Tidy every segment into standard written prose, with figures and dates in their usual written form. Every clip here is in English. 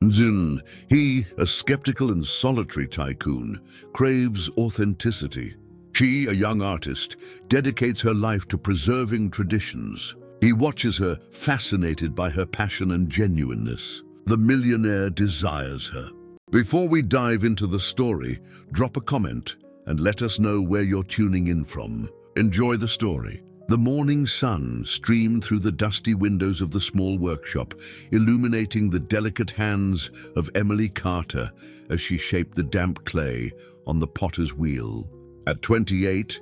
Zin, he, a skeptical and solitary tycoon, craves authenticity. She, a young artist, dedicates her life to preserving traditions. He watches her, fascinated by her passion and genuineness. The millionaire desires her. Before we dive into the story, drop a comment and let us know where you're tuning in from. Enjoy the story. The morning sun streamed through the dusty windows of the small workshop, illuminating the delicate hands of Emily Carter as she shaped the damp clay on the potter's wheel. At 28,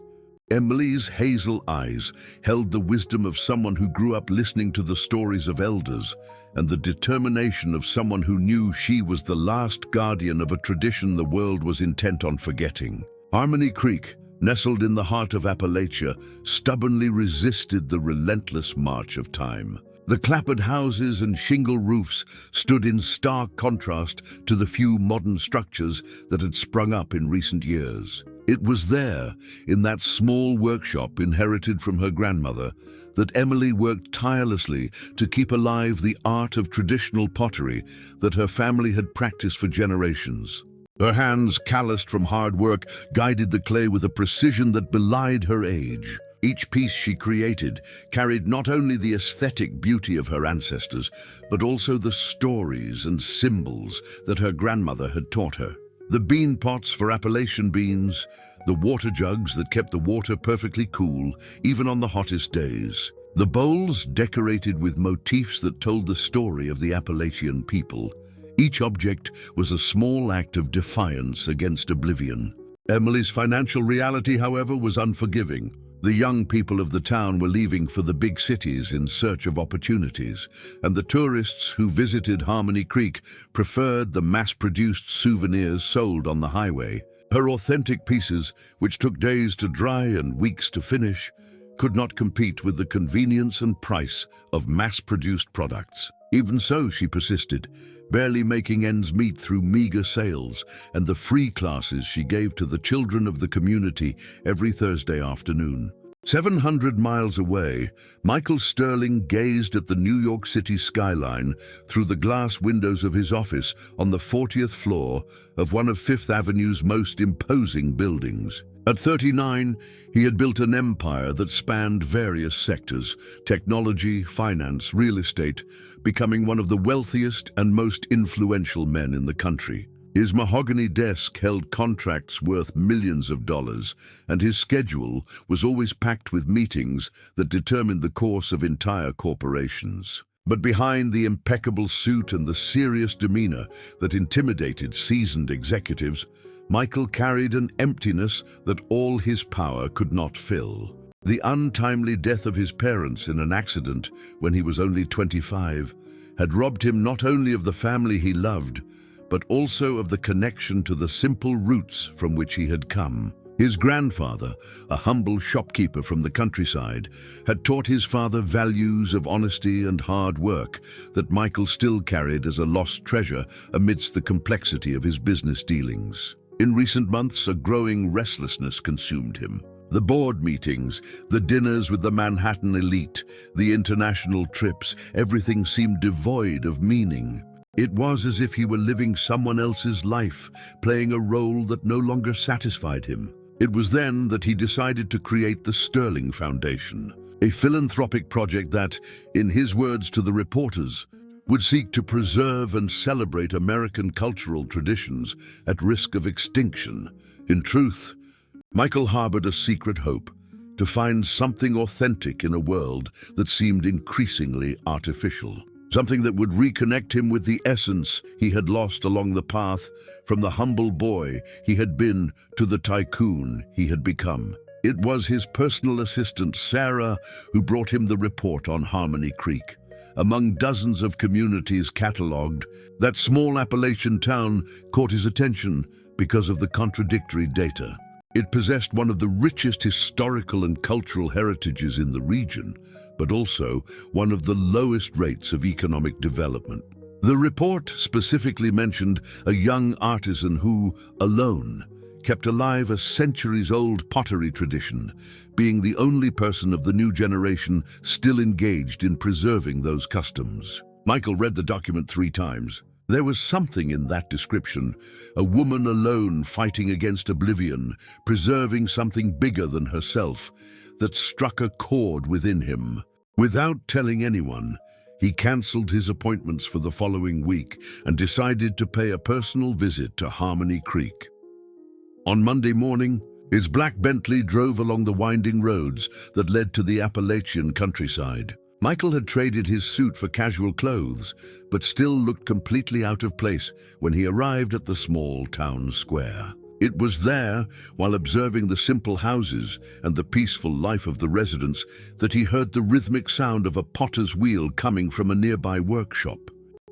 Emily's hazel eyes held the wisdom of someone who grew up listening to the stories of elders and the determination of someone who knew she was the last guardian of a tradition the world was intent on forgetting. Harmony Creek, nestled in the heart of Appalachia, stubbornly resisted the relentless march of time. The clapboard houses and shingle roofs stood in stark contrast to the few modern structures that had sprung up in recent years. It was there, in that small workshop inherited from her grandmother, that Emily worked tirelessly to keep alive the art of traditional pottery that her family had practiced for generations. Her hands, calloused from hard work, guided the clay with a precision that belied her age. Each piece she created carried not only the aesthetic beauty of her ancestors, but also the stories and symbols that her grandmother had taught her. The bean pots for Appalachian beans, the water jugs that kept the water perfectly cool, even on the hottest days. The bowls decorated with motifs that told the story of the Appalachian people. Each object was a small act of defiance against oblivion. Emily's financial reality, however, was unforgiving. The young people of the town were leaving for the big cities in search of opportunities, and the tourists who visited Harmony Creek preferred the mass-produced souvenirs sold on the highway. Her authentic pieces, which took days to dry and weeks to finish, could not compete with the convenience and price of mass-produced products. Even so, she persisted, barely making ends meet through meager sales and the free classes she gave to the children of the community every Thursday afternoon. 700 miles away, Michael Sterling gazed at the New York City skyline through the glass windows of his office on the 40th floor of one of Fifth Avenue's most imposing buildings. At 39, he had built an empire that spanned various sectors: technology, finance, real estate, becoming one of the wealthiest and most influential men in the country. His mahogany desk held contracts worth millions of dollars, and his schedule was always packed with meetings that determined the course of entire corporations. But behind the impeccable suit and the serious demeanor that intimidated seasoned executives, Michael carried an emptiness that all his power could not fill. The untimely death of his parents in an accident when he was only 25 had robbed him not only of the family he loved, but also of the connection to the simple roots from which he had come. His grandfather, a humble shopkeeper from the countryside, had taught his father values of honesty and hard work that Michael still carried as a lost treasure amidst the complexity of his business dealings. In recent months, a growing restlessness consumed him. The board meetings, the dinners with the Manhattan elite, the international trips, everything seemed devoid of meaning. It was as if he were living someone else's life, playing a role that no longer satisfied him. It was then that he decided to create the Sterling Foundation, a philanthropic project that, in his words to the reporters, would seek to preserve and celebrate American cultural traditions at risk of extinction. In truth, Michael harbored a secret hope: to find something authentic in a world that seemed increasingly artificial. Something that would reconnect him with the essence he had lost along the path from the humble boy he had been to the tycoon he had become. It was his personal assistant, Sarah, who brought him the report on Harmony Creek. Among dozens of communities catalogued, that small Appalachian town caught his attention because of the contradictory data. It possessed one of the richest historical and cultural heritages in the region, but also one of the lowest rates of economic development. The report specifically mentioned a young artisan who, alone, kept alive a centuries-old pottery tradition, being the only person of the new generation still engaged in preserving those customs. Michael read the document 3 times, There was something in that description, a woman alone fighting against oblivion, preserving something bigger than herself, that struck a chord within him. Without telling anyone, he cancelled his appointments for the following week and decided to pay a personal visit to Harmony Creek. On Monday morning, his black Bentley drove along the winding roads that led to the Appalachian countryside. Michael had traded his suit for casual clothes, but still looked completely out of place when he arrived at the small town square. It was there, while observing the simple houses and the peaceful life of the residents, that he heard the rhythmic sound of a potter's wheel coming from a nearby workshop.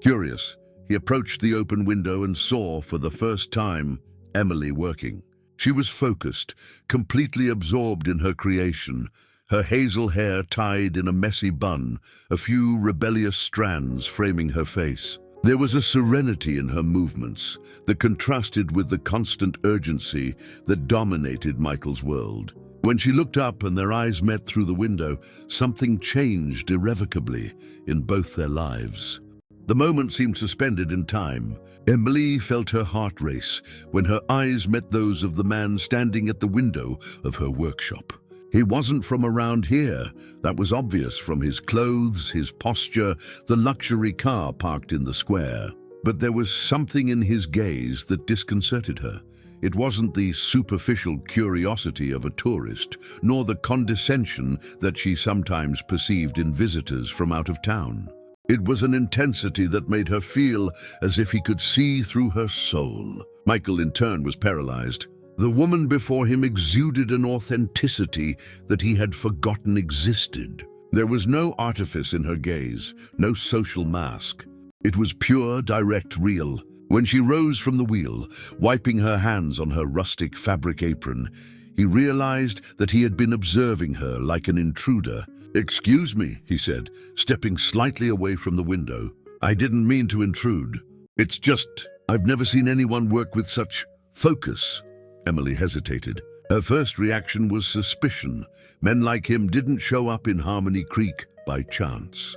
Curious, he approached the open window and saw, for the first time, Emily working. She was focused, completely absorbed in her creation, her hazel hair tied in a messy bun, a few rebellious strands framing her face. There was a serenity in her movements that contrasted with the constant urgency that dominated Michael's world. When she looked up and their eyes met through the window, something changed irrevocably in both their lives. The moment seemed suspended in time. Emily felt her heart race when her eyes met those of the man standing at the window of her workshop. He wasn't from around here. That was obvious from his clothes, his posture, the luxury car parked in the square. But there was something in his gaze that disconcerted her. It wasn't the superficial curiosity of a tourist, nor the condescension that she sometimes perceived in visitors from out of town. It was an intensity that made her feel as if he could see through her soul. Michael, in turn, was paralyzed. The woman before him exuded an authenticity that he had forgotten existed. There was no artifice in her gaze, no social mask. It was pure, direct, real. When she rose from the wheel, wiping her hands on her rustic fabric apron, he realized that he had been observing her like an intruder. "Excuse me," he said, stepping slightly away from the window. "I didn't mean to intrude. It's just, I've never seen anyone work with such focus." Emily hesitated. Her first reaction was suspicion. Men like him didn't show up in Harmony Creek by chance.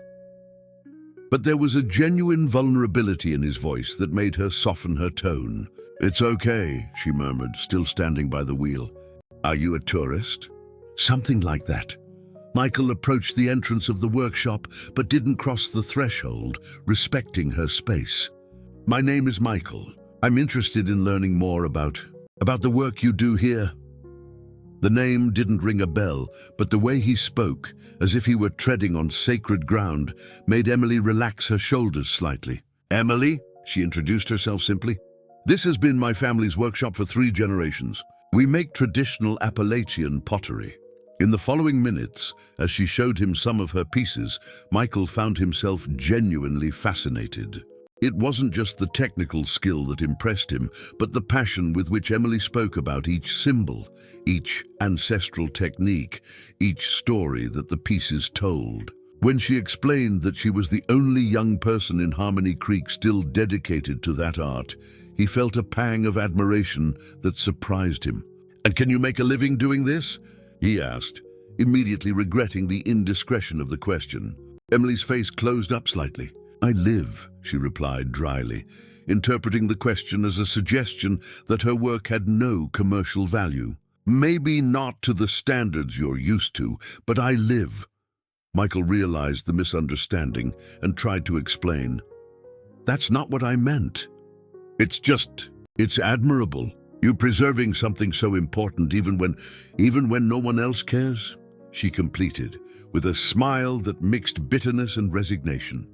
But there was a genuine vulnerability in his voice that made her soften her tone. "It's okay," she murmured, still standing by the wheel. "Are you a tourist?" Something like that. Michael approached the entrance of the workshop, but didn't cross the threshold, respecting her space. "My name is Michael. I'm interested in learning more about the work you do here." The name didn't ring a bell, but the way he spoke, as if he were treading on sacred ground, made Emily relax her shoulders slightly. "Emily," she introduced herself simply. "This has been my family's workshop for 3 generations. We make traditional Appalachian pottery." In the following minutes, as she showed him some of her pieces, Michael found himself genuinely fascinated. It wasn't just the technical skill that impressed him, but the passion with which Emily spoke about each symbol, each ancestral technique, each story that the pieces told. When she explained that she was the only young person in Harmony Creek still dedicated to that art, he felt a pang of admiration that surprised him. "And can you make a living doing this?" he asked, immediately regretting the indiscretion of the question. Emily's face closed up slightly. "I live," she replied dryly, interpreting the question as a suggestion that her work had no commercial value. "Maybe not to the standards you're used to, but I live." Michael realized the misunderstanding and tried to explain. "That's not what I meant. It's admirable. You preserving something so important even when no one else cares," she completed, with a smile that mixed bitterness and resignation.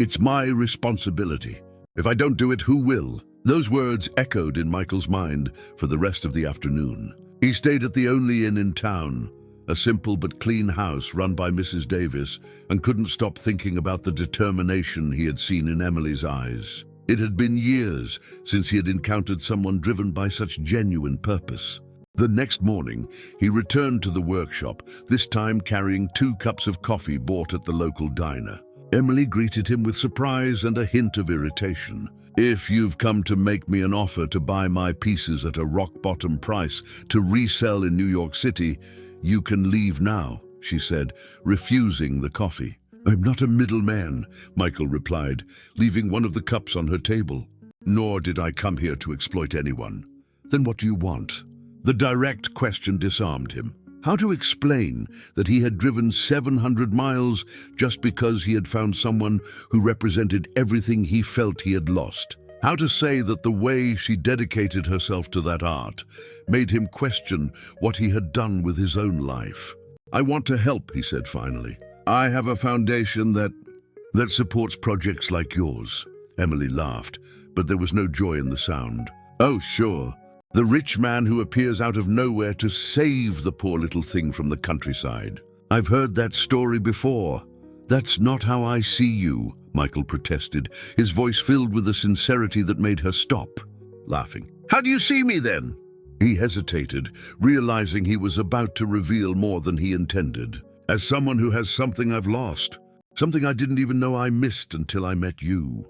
"It's my responsibility. If I don't do it, who will?" Those words echoed in Michael's mind for the rest of the afternoon. He stayed at the only inn in town, a simple but clean house run by Mrs. Davis, and couldn't stop thinking about the determination he had seen in Emily's eyes. It had been years since he had encountered someone driven by such genuine purpose. The next morning, he returned to the workshop, this time carrying 2 cups of coffee bought at the local diner. Emily greeted him with surprise and a hint of irritation. "If you've come to make me an offer to buy my pieces at a rock-bottom price to resell in New York City, you can leave now," she said, refusing the coffee. I'm not a middleman, Michael replied, leaving one of the cups on her table. Nor did I come here to exploit anyone. Then what do you want? The direct question disarmed him. How to explain that he had driven 700 miles just because he had found someone who represented everything he felt he had lost? How to say that the way she dedicated herself to that art made him question what he had done with his own life? I want to help, he said finally. I have a foundation that supports projects like yours. Emily laughed, but there was no joy in the sound. Oh, sure. The rich man who appears out of nowhere to save the poor little thing from the countryside. I've heard that story before. That's not how I see you, Michael protested, his voice filled with a sincerity that made her stop, laughing. How do you see me then? He hesitated, realizing he was about to reveal more than he intended. As someone who has something I've lost, something I didn't even know I missed until I met you.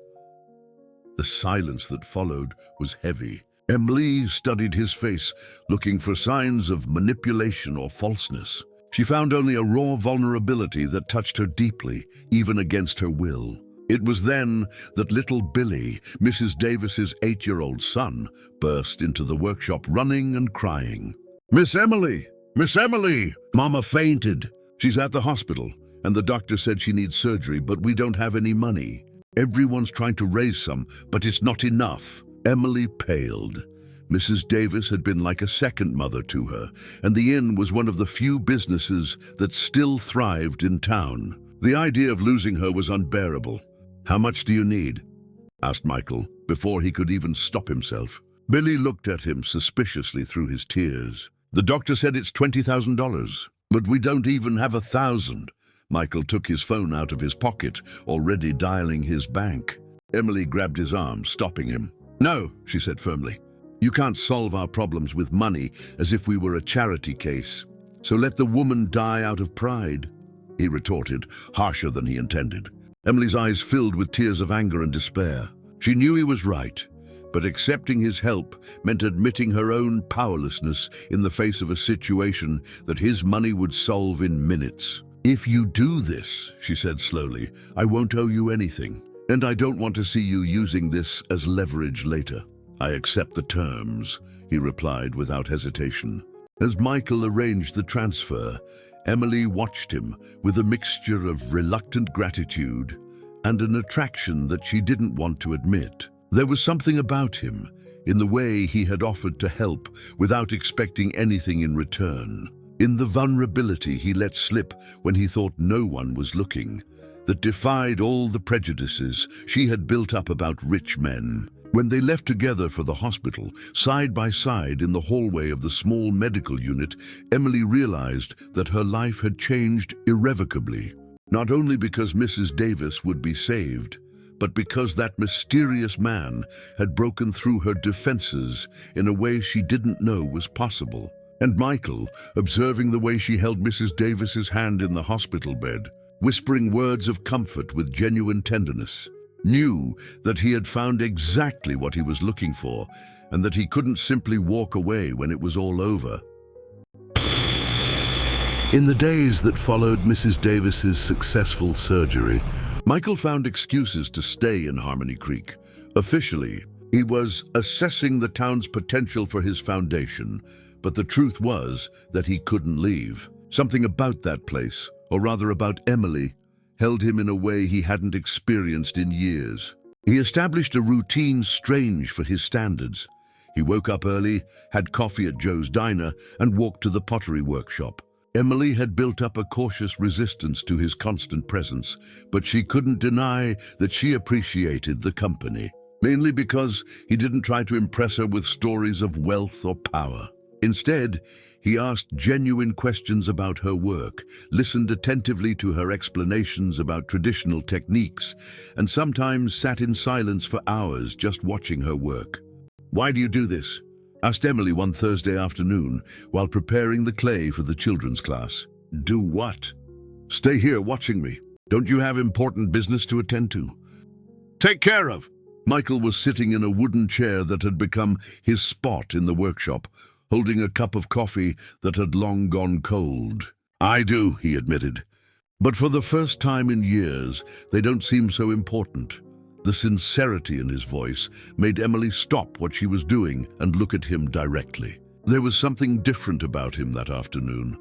The silence that followed was heavy. Emily studied his face, looking for signs of manipulation or falseness. She found only a raw vulnerability that touched her deeply, even against her will. It was then that little Billy, Mrs. Davis's 8-year-old son, burst into the workshop running and crying. Miss Emily! Miss Emily! Mama fainted. She's at the hospital, and the doctor said she needs surgery, but we don't have any money. Everyone's trying to raise some, but it's not enough. Emily paled. Mrs. Davis had been like a second mother to her, and the inn was one of the few businesses that still thrived in town. The idea of losing her was unbearable. How much do you need? Asked Michael, before he could even stop himself. Billy looked at him suspiciously through his tears. The doctor said it's $20,000, but we don't even have 1,000. Michael took his phone out of his pocket, already dialing his bank. Emily grabbed his arm, stopping him. No, she said firmly. You can't solve our problems with money as if we were a charity case. So let the woman die out of pride, he retorted, harsher than he intended. Emily's eyes filled with tears of anger and despair. She knew he was right, but accepting his help meant admitting her own powerlessness in the face of a situation that his money would solve in minutes. If you do this, she said slowly, I won't owe you anything, and I don't want to see you using this as leverage later. I accept the terms, he replied without hesitation. As Michael arranged the transfer, Emily watched him with a mixture of reluctant gratitude and an attraction that she didn't want to admit. There was something about him, in the way he had offered to help without expecting anything in return, in the vulnerability he let slip when he thought no one was looking, that defied all the prejudices she had built up about rich men. When they left together for the hospital, side by side in the hallway of the small medical unit, Emily realized that her life had changed irrevocably, not only because Mrs. Davis would be saved, but because that mysterious man had broken through her defenses in a way she didn't know was possible. And Michael, observing the way she held Mrs. Davis's hand in the hospital bed, whispering words of comfort with genuine tenderness, knew that he had found exactly what he was looking for, and that he couldn't simply walk away when it was all over. In the days that followed Mrs. Davis's successful surgery, Michael found excuses to stay in Harmony Creek. Officially, he was assessing the town's potential for his foundation, but the truth was that he couldn't leave. Something about that place, or rather about Emily, held him in a way he hadn't experienced in years. He established a routine strange for his standards. He woke up early, had coffee at Joe's diner, and walked to the pottery workshop. Emily had built up a cautious resistance to his constant presence, but she couldn't deny that she appreciated the company, mainly because he didn't try to impress her with stories of wealth or power. Instead, he asked genuine questions about her work, listened attentively to her explanations about traditional techniques, and sometimes sat in silence for hours just watching her work. "Why do you do this?" asked Emily one Thursday afternoon while preparing the clay for the children's class. "Do what?" "Stay here watching me. Don't you have important business to attend to?" "Take care of." Michael was sitting in a wooden chair that had become his spot in the workshop, holding a cup of coffee that had long gone cold. "I do," he admitted. But for the first time in years, they don't seem so important. The sincerity in his voice made Emily stop what she was doing and look at him directly. There was something different about him that afternoon,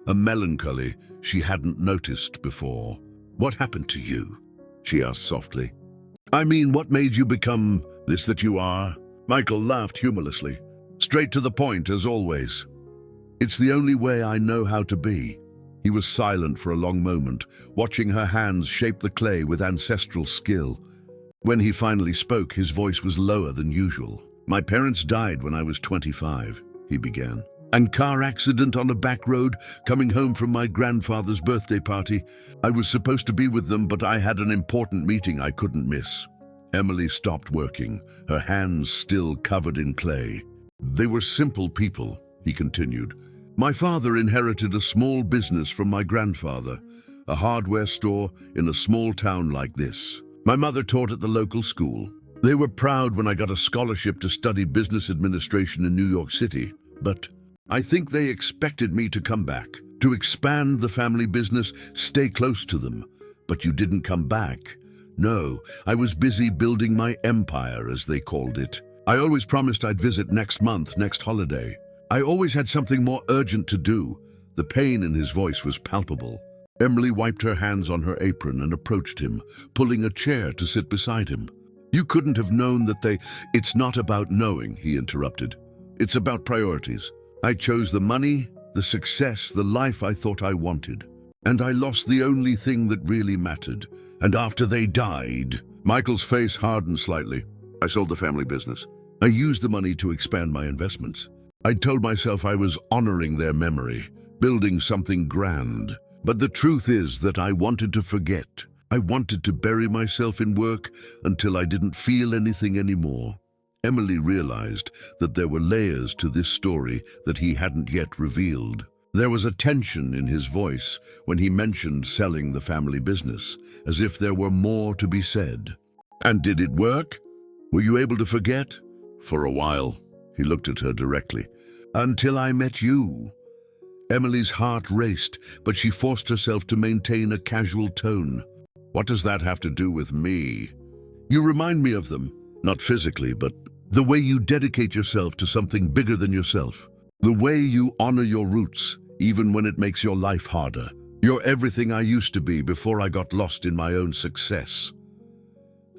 a melancholy she hadn't noticed before. "What happened to you?" she asked softly. "I mean, what made you become this that you are?" Michael laughed humorlessly, straight to the point as always. "It's the only way I know how to be." He was silent for a long moment, watching her hands shape the clay with ancestral skill. When he finally spoke, his voice was lower than usual. "My parents died when I was 25, he began. "And car accident on a back road, coming home from my grandfather's birthday party. I was supposed to be with them, but I had an important meeting I couldn't miss." Emily stopped working, her hands still covered in clay. "They were simple people," he continued. "My father inherited a small business from my grandfather, a hardware store in a small town like this. My mother taught at the local school. They were proud when I got a scholarship to study business administration in New York City, but I think they expected me to come back, to expand the family business, stay close to them. But you didn't come back. No, I was busy building my empire, as they called it. I always promised I'd visit next month, next holiday. I always had something more urgent to do." The pain in his voice was palpable. Emily wiped her hands on her apron and approached him, pulling a chair to sit beside him. "You couldn't have known that they—" "It's not about knowing," he interrupted. "It's about priorities. I chose the money, the success, the life I thought I wanted. And I lost the only thing that really mattered. And after they died—" Michael's face hardened slightly. "I sold the family business. I used the money to expand my investments. I told myself I was honoring their memory, building something grand. But the truth is that I wanted to forget. I wanted to bury myself in work until I didn't feel anything anymore." Emily realized that there were layers to this story that he hadn't yet revealed. There was a tension in his voice when he mentioned selling the family business, as if there were more to be said. "And did it work? Were you able to forget?" "For a while." He looked at her directly. "Until I met you." Emily's heart raced, but she forced herself to maintain a casual tone. "What does that have to do with me?" "You remind me of them. Not physically, but the way you dedicate yourself to something bigger than yourself. The way you honor your roots, even when it makes your life harder. You're everything I used to be before I got lost in my own success."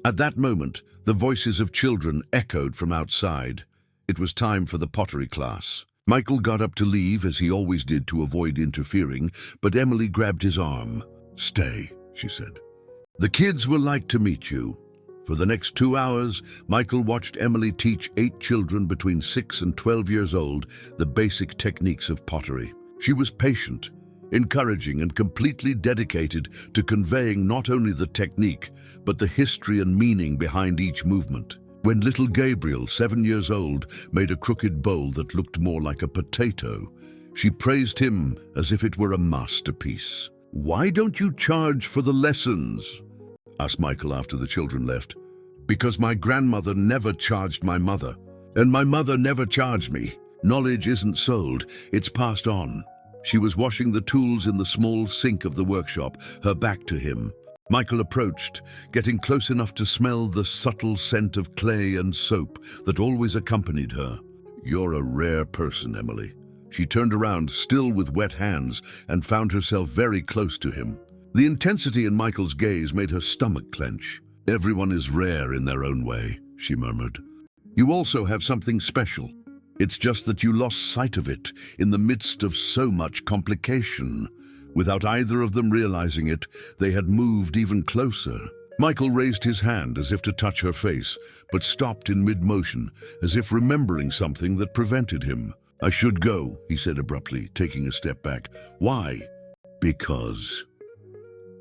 At that moment, the voices of children echoed from outside. It was time for the pottery class. Michael got up to leave, as he always did, to avoid interfering, but Emily grabbed his arm. "Stay," she said. "The kids will like to meet you." For the next 2 hours, Michael watched Emily teach 8 children between 6 and 12 years old the basic techniques of pottery. She was patient, encouraging, and completely dedicated to conveying not only the technique, but the history and meaning behind each movement. When little Gabriel, 7 years old, made a crooked bowl that looked more like a potato, she praised him as if it were a masterpiece. "Why don't you charge for the lessons?" asked Michael after the children left. "Because my grandmother never charged my mother, and my mother never charged me. Knowledge isn't sold, it's passed on." She was washing the tools in the small sink of the workshop, her back to him. Michael approached, getting close enough to smell the subtle scent of clay and soap that always accompanied her. "You're a rare person, Emily." She turned around, still with wet hands, and found herself very close to him. The intensity in Michael's gaze made her stomach clench. "Everyone is rare in their own way," she murmured. "You also have something special. It's just that you lost sight of it in the midst of so much complication." Without either of them realizing it, they had moved even closer. Michael raised his hand as if to touch her face, but stopped in mid-motion, as if remembering something that prevented him. "I should go," he said abruptly, taking a step back. "Why?" "Because..."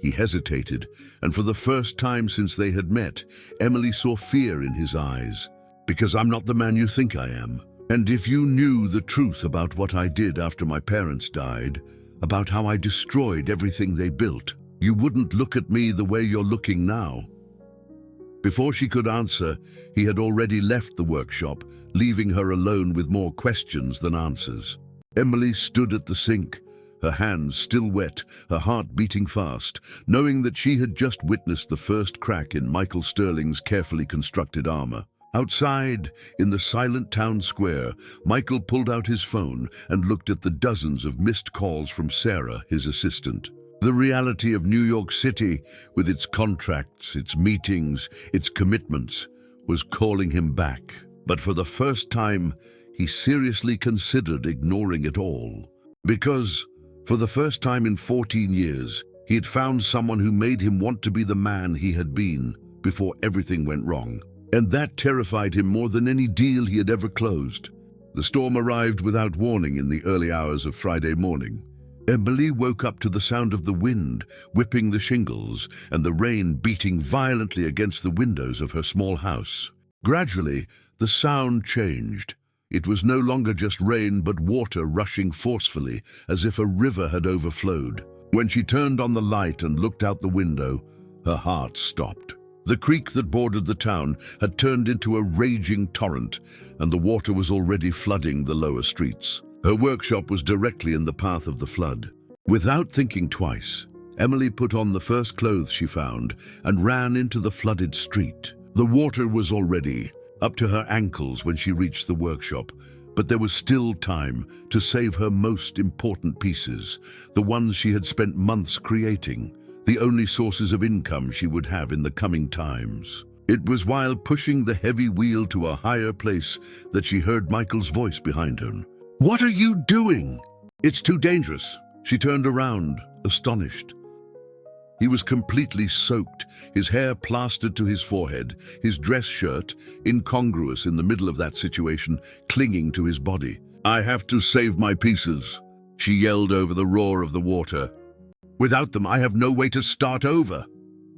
He hesitated, and for the first time since they had met, Emily saw fear in his eyes. "Because I'm not the man you think I am. And if you knew the truth about what I did after my parents died, about how I destroyed everything they built, you wouldn't look at me the way you're looking now." Before she could answer, he had already left the workshop, leaving her alone with more questions than answers. Emily stood at the sink, her hands still wet, her heart beating fast, knowing that she had just witnessed the first crack in Michael Sterling's carefully constructed armor. Outside, in the silent town square, Michael pulled out his phone and looked at the dozens of missed calls from Sarah, his assistant. The reality of New York City, with its contracts, its meetings, its commitments, was calling him back. But for the first time, he seriously considered ignoring it all. Because, for the first time in 14 years, he had found someone who made him want to be the man he had been before everything went wrong. And that terrified him more than any deal he had ever closed. The storm arrived without warning in the early hours of Friday morning. Emily woke up to the sound of the wind whipping the shingles and the rain beating violently against the windows of her small house. Gradually, the sound changed. It was no longer just rain but water rushing forcefully as if a river had overflowed. When she turned on the light and looked out the window, her heart stopped. The creek that bordered the town had turned into a raging torrent, and the water was already flooding the lower streets. Her workshop was directly in the path of the flood. Without thinking twice, Emily put on the first clothes she found and ran into the flooded street. The water was already up to her ankles when she reached the workshop, but there was still time to save her most important pieces, the ones she had spent months creating, the only sources of income she would have in the coming times. It was while pushing the heavy wheel to a higher place that she heard Michael's voice behind her. "What are you doing?" "It's too dangerous." She turned around, astonished. He was completely soaked, his hair plastered to his forehead, his dress shirt, incongruous in the middle of that situation, clinging to his body. "I have to save my pieces," she yelled over the roar of the water. "Without them, I have no way to start over."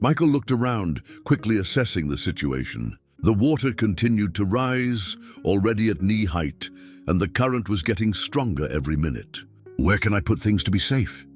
Michael looked around, quickly assessing the situation. The water continued to rise, already at knee height, and the current was getting stronger every minute. "Where can I put things to be safe?"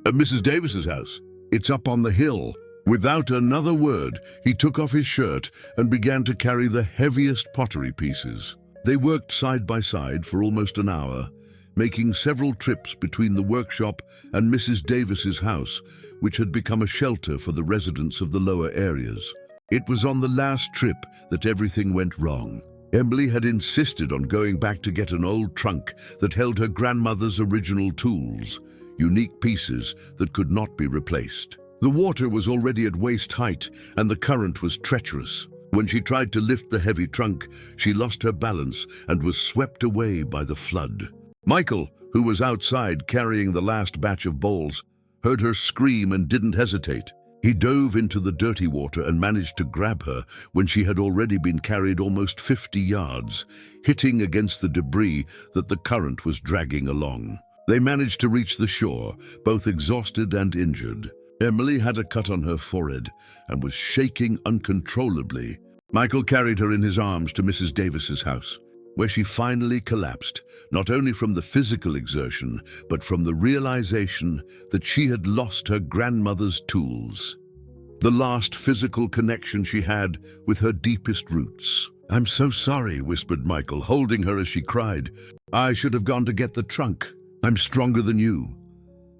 "At Mrs. Davis's house. It's up on the hill." Without another word, he took off his shirt and began to carry the heaviest pottery pieces. They worked side by side for almost an hour, making several trips between the workshop and Mrs. Davis's house, which had become a shelter for the residents of the lower areas. It was on the last trip that everything went wrong. Emily had insisted on going back to get an old trunk that held her grandmother's original tools, unique pieces that could not be replaced. The water was already at waist height and the current was treacherous. When she tried to lift the heavy trunk, she lost her balance and was swept away by the flood. Michael, who was outside carrying the last batch of bowls, heard her scream and didn't hesitate. He dove into the dirty water and managed to grab her when she had already been carried almost 50 yards, hitting against the debris that the current was dragging along. They managed to reach the shore, both exhausted and injured. Emily had a cut on her forehead and was shaking uncontrollably. Michael carried her in his arms to Mrs. Davis's house, where she finally collapsed, not only from the physical exertion, but from the realization that she had lost her grandmother's tools, the last physical connection she had with her deepest roots. "I'm so sorry," whispered Michael, holding her as she cried. "I should have gone to get the trunk. I'm stronger than you."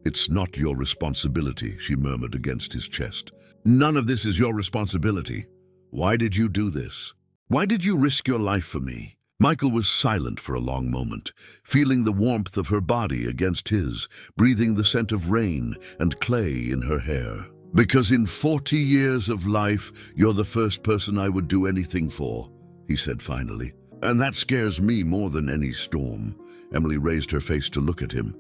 "It's not your responsibility," she murmured against his chest. "None of this is your responsibility. Why did you do this? Why did you risk your life for me?" Michael was silent for a long moment, feeling the warmth of her body against his, breathing the scent of rain and clay in her hair. "Because in 40 years of life, you're the first person I would do anything for," he said finally. "And that scares me more than any storm." Emily raised her face to look at him.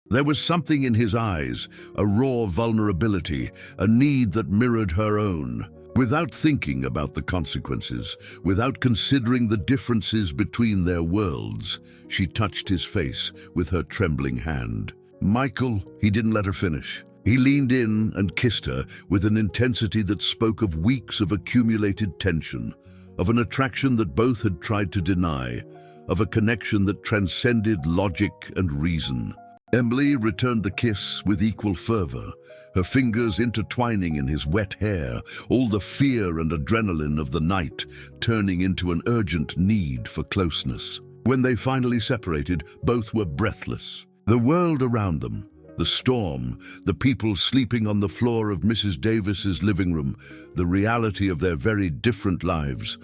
There was something in his eyes, a raw vulnerability, a need that mirrored her own. Without thinking about the consequences, without considering the differences between their worlds, she touched his face with her trembling hand. "Michael," he didn't let her finish. He leaned in and kissed her with an intensity that spoke of weeks of accumulated tension, of an attraction that both had tried to deny, of a connection that transcended logic and reason. Emily returned the kiss with equal fervor, her fingers intertwining in his wet hair, all the fear and adrenaline of the night turning into an urgent need for closeness. When they finally separated, both were breathless. The world around them, The storm, the people sleeping on the floor of Mrs. Davis's living room, the reality of their very different lives,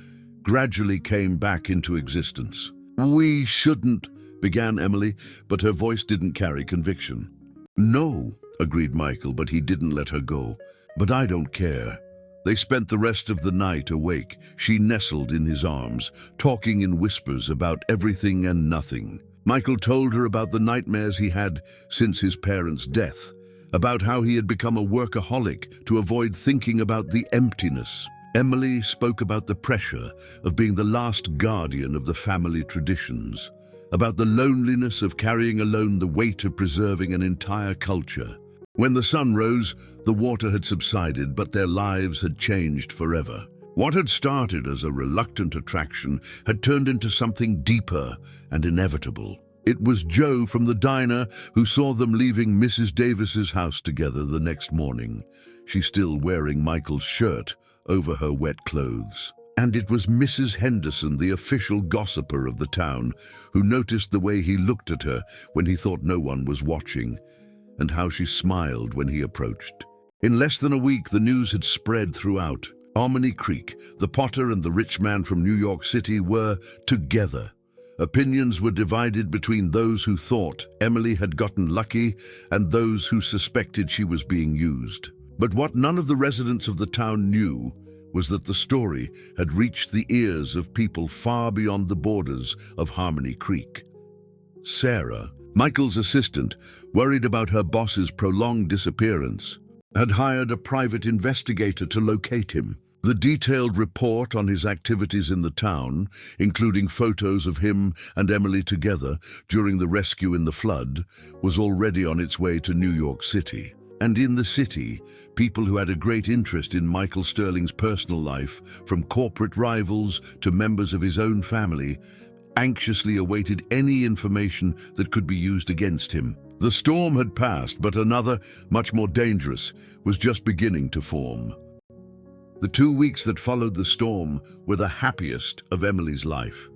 gradually came back into existence. "We shouldn't," began Emily, but her voice didn't carry conviction. "No," agreed Michael, but he didn't let her go. "But I don't care." They spent the rest of the night awake, she nestled in his arms, talking in whispers about everything and nothing. Michael told her about the nightmares he had since his parents' death, about how he had become a workaholic to avoid thinking about the emptiness. Emily spoke about the pressure of being the last guardian of the family traditions, about the loneliness of carrying alone the weight of preserving an entire culture. When the sun rose, the water had subsided, but their lives had changed forever. What had started as a reluctant attraction had turned into something deeper and inevitable. It was Joe from the diner who saw them leaving Mrs. Davis's house together the next morning, she still wearing Michael's shirt over her wet clothes. And it was Mrs. Henderson, the official gossiper of the town, who noticed the way he looked at her when he thought no one was watching, and how she smiled when he approached. In less than a week, the news had spread throughout. Harmony Creek, the potter and the rich man from New York City were together. Opinions were divided between those who thought Emily had gotten lucky and those who suspected she was being used. But what none of the residents of the town knew was that the story had reached the ears of people far beyond the borders of Harmony Creek. Sarah, Michael's assistant, worried about her boss's prolonged disappearance, had hired a private investigator to locate him. The detailed report on his activities in the town, including photos of him and Emily together during the rescue in the flood, was already on its way to New York City. And in the city, people who had a great interest in Michael Sterling's personal life, from corporate rivals to members of his own family, anxiously awaited any information that could be used against him. The storm had passed, but another, much more dangerous, was just beginning to form. The 2 weeks that followed the storm were the happiest of Emily's life.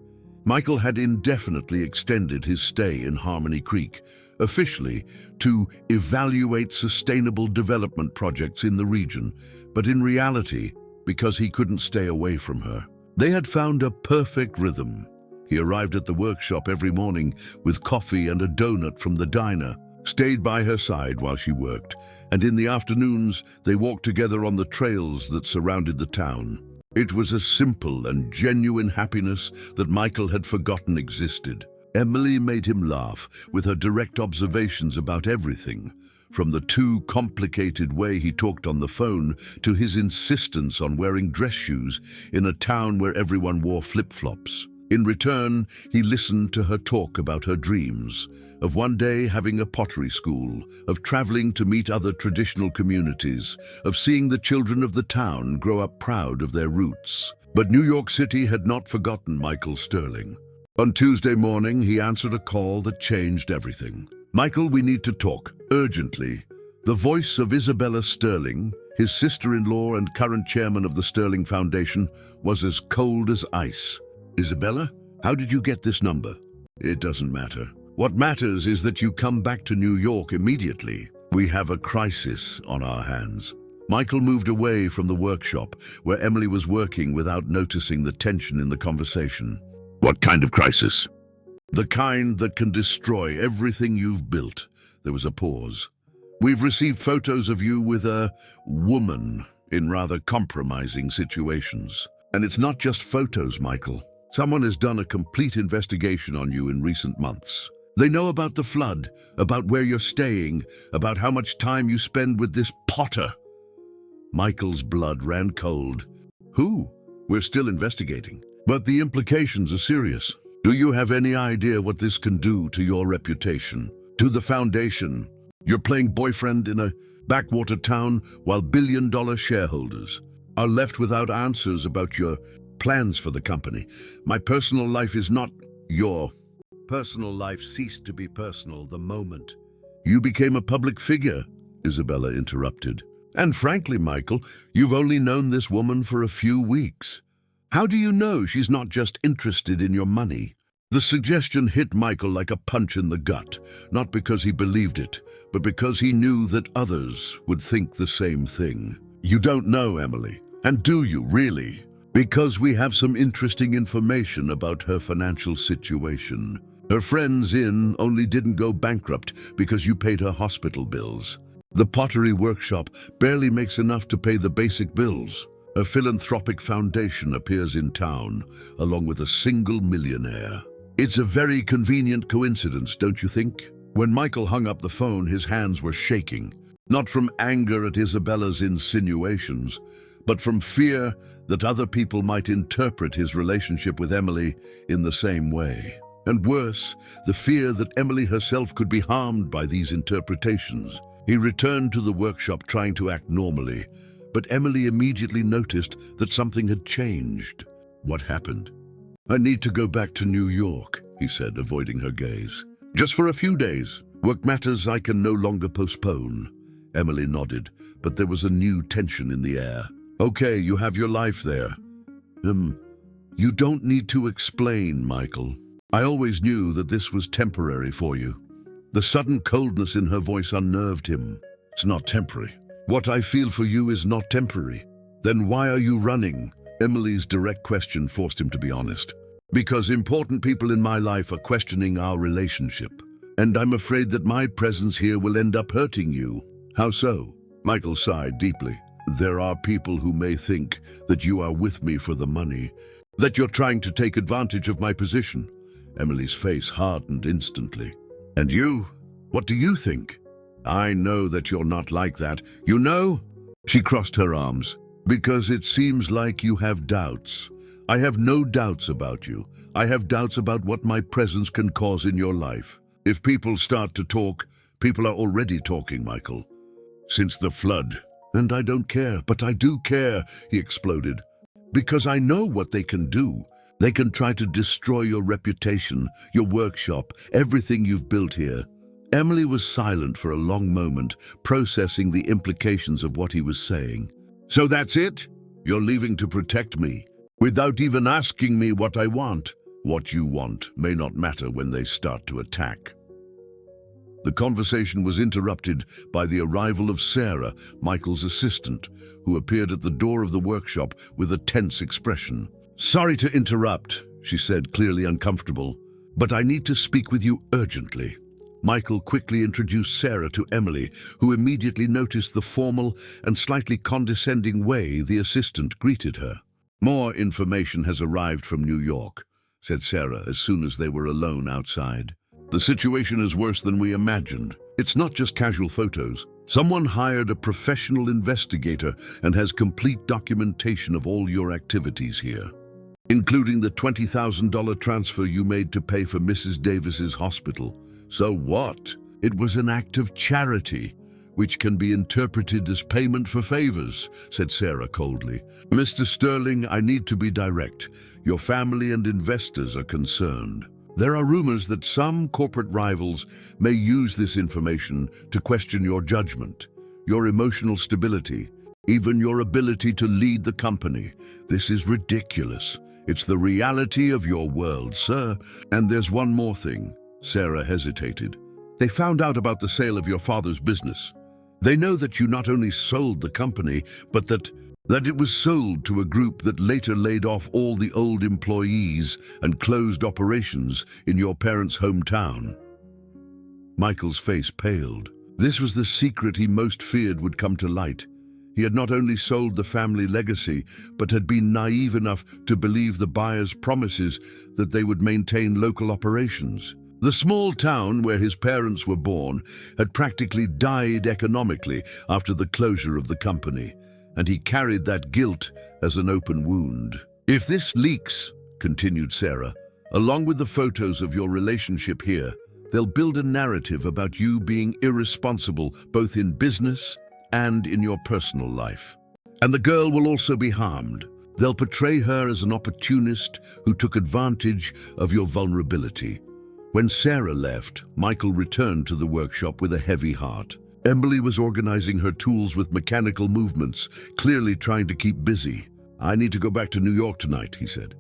Michael had indefinitely extended his stay in Harmony Creek, officially to evaluate sustainable development projects in the region, but in reality, because he couldn't stay away from her. They had found a perfect rhythm. He arrived at the workshop every morning with coffee and a donut from the diner, stayed by her side while she worked, and in the afternoons they walked together on the trails that surrounded the town. It was a simple and genuine happiness that Michael had forgotten existed. Emily made him laugh with her direct observations about everything, from the too complicated way he talked on the phone to his insistence on wearing dress shoes in a town where everyone wore flip-flops. In return, he listened to her talk about her dreams, of one day having a pottery school, of traveling to meet other traditional communities, of seeing the children of the town grow up proud of their roots. But New York City had not forgotten Michael Sterling. On Tuesday morning, he answered a call that changed everything. "Michael, we need to talk, urgently." The voice of Isabella Sterling, his sister-in-law and current chairman of the Sterling Foundation, was as cold as ice. "Isabella, how did you get this number?" "It doesn't matter. What matters is that you come back to New York immediately. We have a crisis on our hands." Michael moved away from the workshop where Emily was working without noticing the tension in the conversation. "What kind of crisis?" "The kind that can destroy everything you've built." There was a pause. "We've received photos of you with a woman in rather compromising situations. And it's not just photos, Michael. Someone has done a complete investigation on you in recent months. They know about the flood, about where you're staying, about how much time you spend with this potter." Michael's blood ran cold. "Who?" "We're still investigating. But the implications are serious. Do you have any idea what this can do to your reputation, to the foundation? You're playing boyfriend in a backwater town while billion-dollar shareholders are left without answers about your plans for the company. My personal life is not your personal life ceased to be personal the moment you became a public figure," Isabella interrupted. "And frankly, Michael, you've only known this woman for a few weeks. How do you know she's not just interested in your money?" The suggestion hit Michael like a punch in the gut, not because he believed it, but because he knew that others would think the same thing. You don't know Emily, and do you really? Because we have some interesting information about her financial situation. Her friend's inn only didn't go bankrupt because you paid her hospital bills. The pottery workshop barely makes enough to pay the basic bills. A philanthropic foundation appears in town, along with a single millionaire. It's a very convenient coincidence, don't you think? When Michael hung up the phone, his hands were shaking, not from anger at Isabella's insinuations, but from fear that other people might interpret his relationship with Emily in the same way. And worse, the fear that Emily herself could be harmed by these interpretations. He returned to the workshop trying to act normally, but Emily immediately noticed that something had changed. What happened? I need to go back to New York, he said, avoiding her gaze. Just for a few days. Work matters I can no longer postpone. Emily nodded, but there was a new tension in the air. Okay, you have your life there. You don't need to explain, Michael. I always knew that this was temporary for you. The sudden coldness in her voice unnerved him. It's not temporary. What I feel for you is not temporary. Then why are you running? Emily's direct question forced him to be honest. Because important people in my life are questioning our relationship. And I'm afraid that my presence here will end up hurting you. How so? Michael sighed deeply. There are people who may think that you are with me for the money, that you're trying to take advantage of my position. Emily's face hardened instantly. And you? What do you think? I know that you're not like that. You know? She crossed her arms. Because it seems like you have doubts. I have no doubts about you. I have doubts about what my presence can cause in your life. If people start to talk, people are already talking, Michael. Since the flood. And I don't care, but I do care, he exploded. Because I know what they can do. They can try to destroy your reputation, your workshop, everything you've built here. Emily was silent for a long moment, processing the implications of what he was saying. So that's it? You're leaving to protect me, without even asking me what I want. What you want may not matter when they start to attack. The conversation was interrupted by the arrival of Sarah, Michael's assistant, who appeared at the door of the workshop with a tense expression. Sorry to interrupt, she said, clearly uncomfortable, but I need to speak with you urgently. Michael quickly introduced Sarah to Emily, who immediately noticed the formal and slightly condescending way the assistant greeted her. More information has arrived from New York, said Sarah as soon as they were alone outside. The situation is worse than we imagined. It's not just casual photos. Someone hired a professional investigator and has complete documentation of all your activities here, including the $20,000 transfer you made to pay for Mrs. Davis's hospital. So what? It was an act of charity, which can be interpreted as payment for favors, said Sarah coldly. Mr. Sterling, I need to be direct. Your family and investors are concerned. There are rumors that some corporate rivals may use this information to question your judgment, your emotional stability, even your ability to lead the company. This is ridiculous. It's the reality of your world, sir. And there's one more thing. Sarah hesitated. They found out about the sale of your father's business. They know that you not only sold the company, but that it was sold to a group that later laid off all the old employees and closed operations in your parents' hometown. Michael's face paled. This was the secret he most feared would come to light. He had not only sold the family legacy, but had been naive enough to believe the buyers' promises that they would maintain local operations. The small town where his parents were born had practically died economically after the closure of the company, and he carried that guilt as an open wound. If this leaks, continued Sarah, along with the photos of your relationship here, they'll build a narrative about you being irresponsible both in business and in your personal life. And the girl will also be harmed. They'll portray her as an opportunist who took advantage of your vulnerability. When Sarah left, Michael returned to the workshop with a heavy heart. Emily was organizing her tools with mechanical movements, clearly trying to keep busy. I need to go back to New York tonight, he said.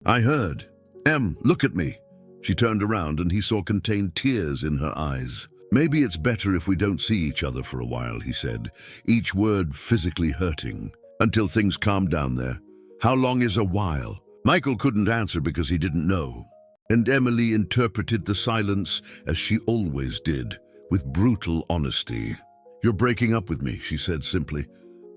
I heard. Em, look at me. She turned around and he saw contained tears in her eyes. "Maybe it's better if we don't see each other for a while," he said, each word physically hurting. "Until things calm down there. How long is a while?" Michael couldn't answer because he didn't know. And Emily interpreted the silence as she always did, with brutal honesty. "You're breaking up with me," she said simply.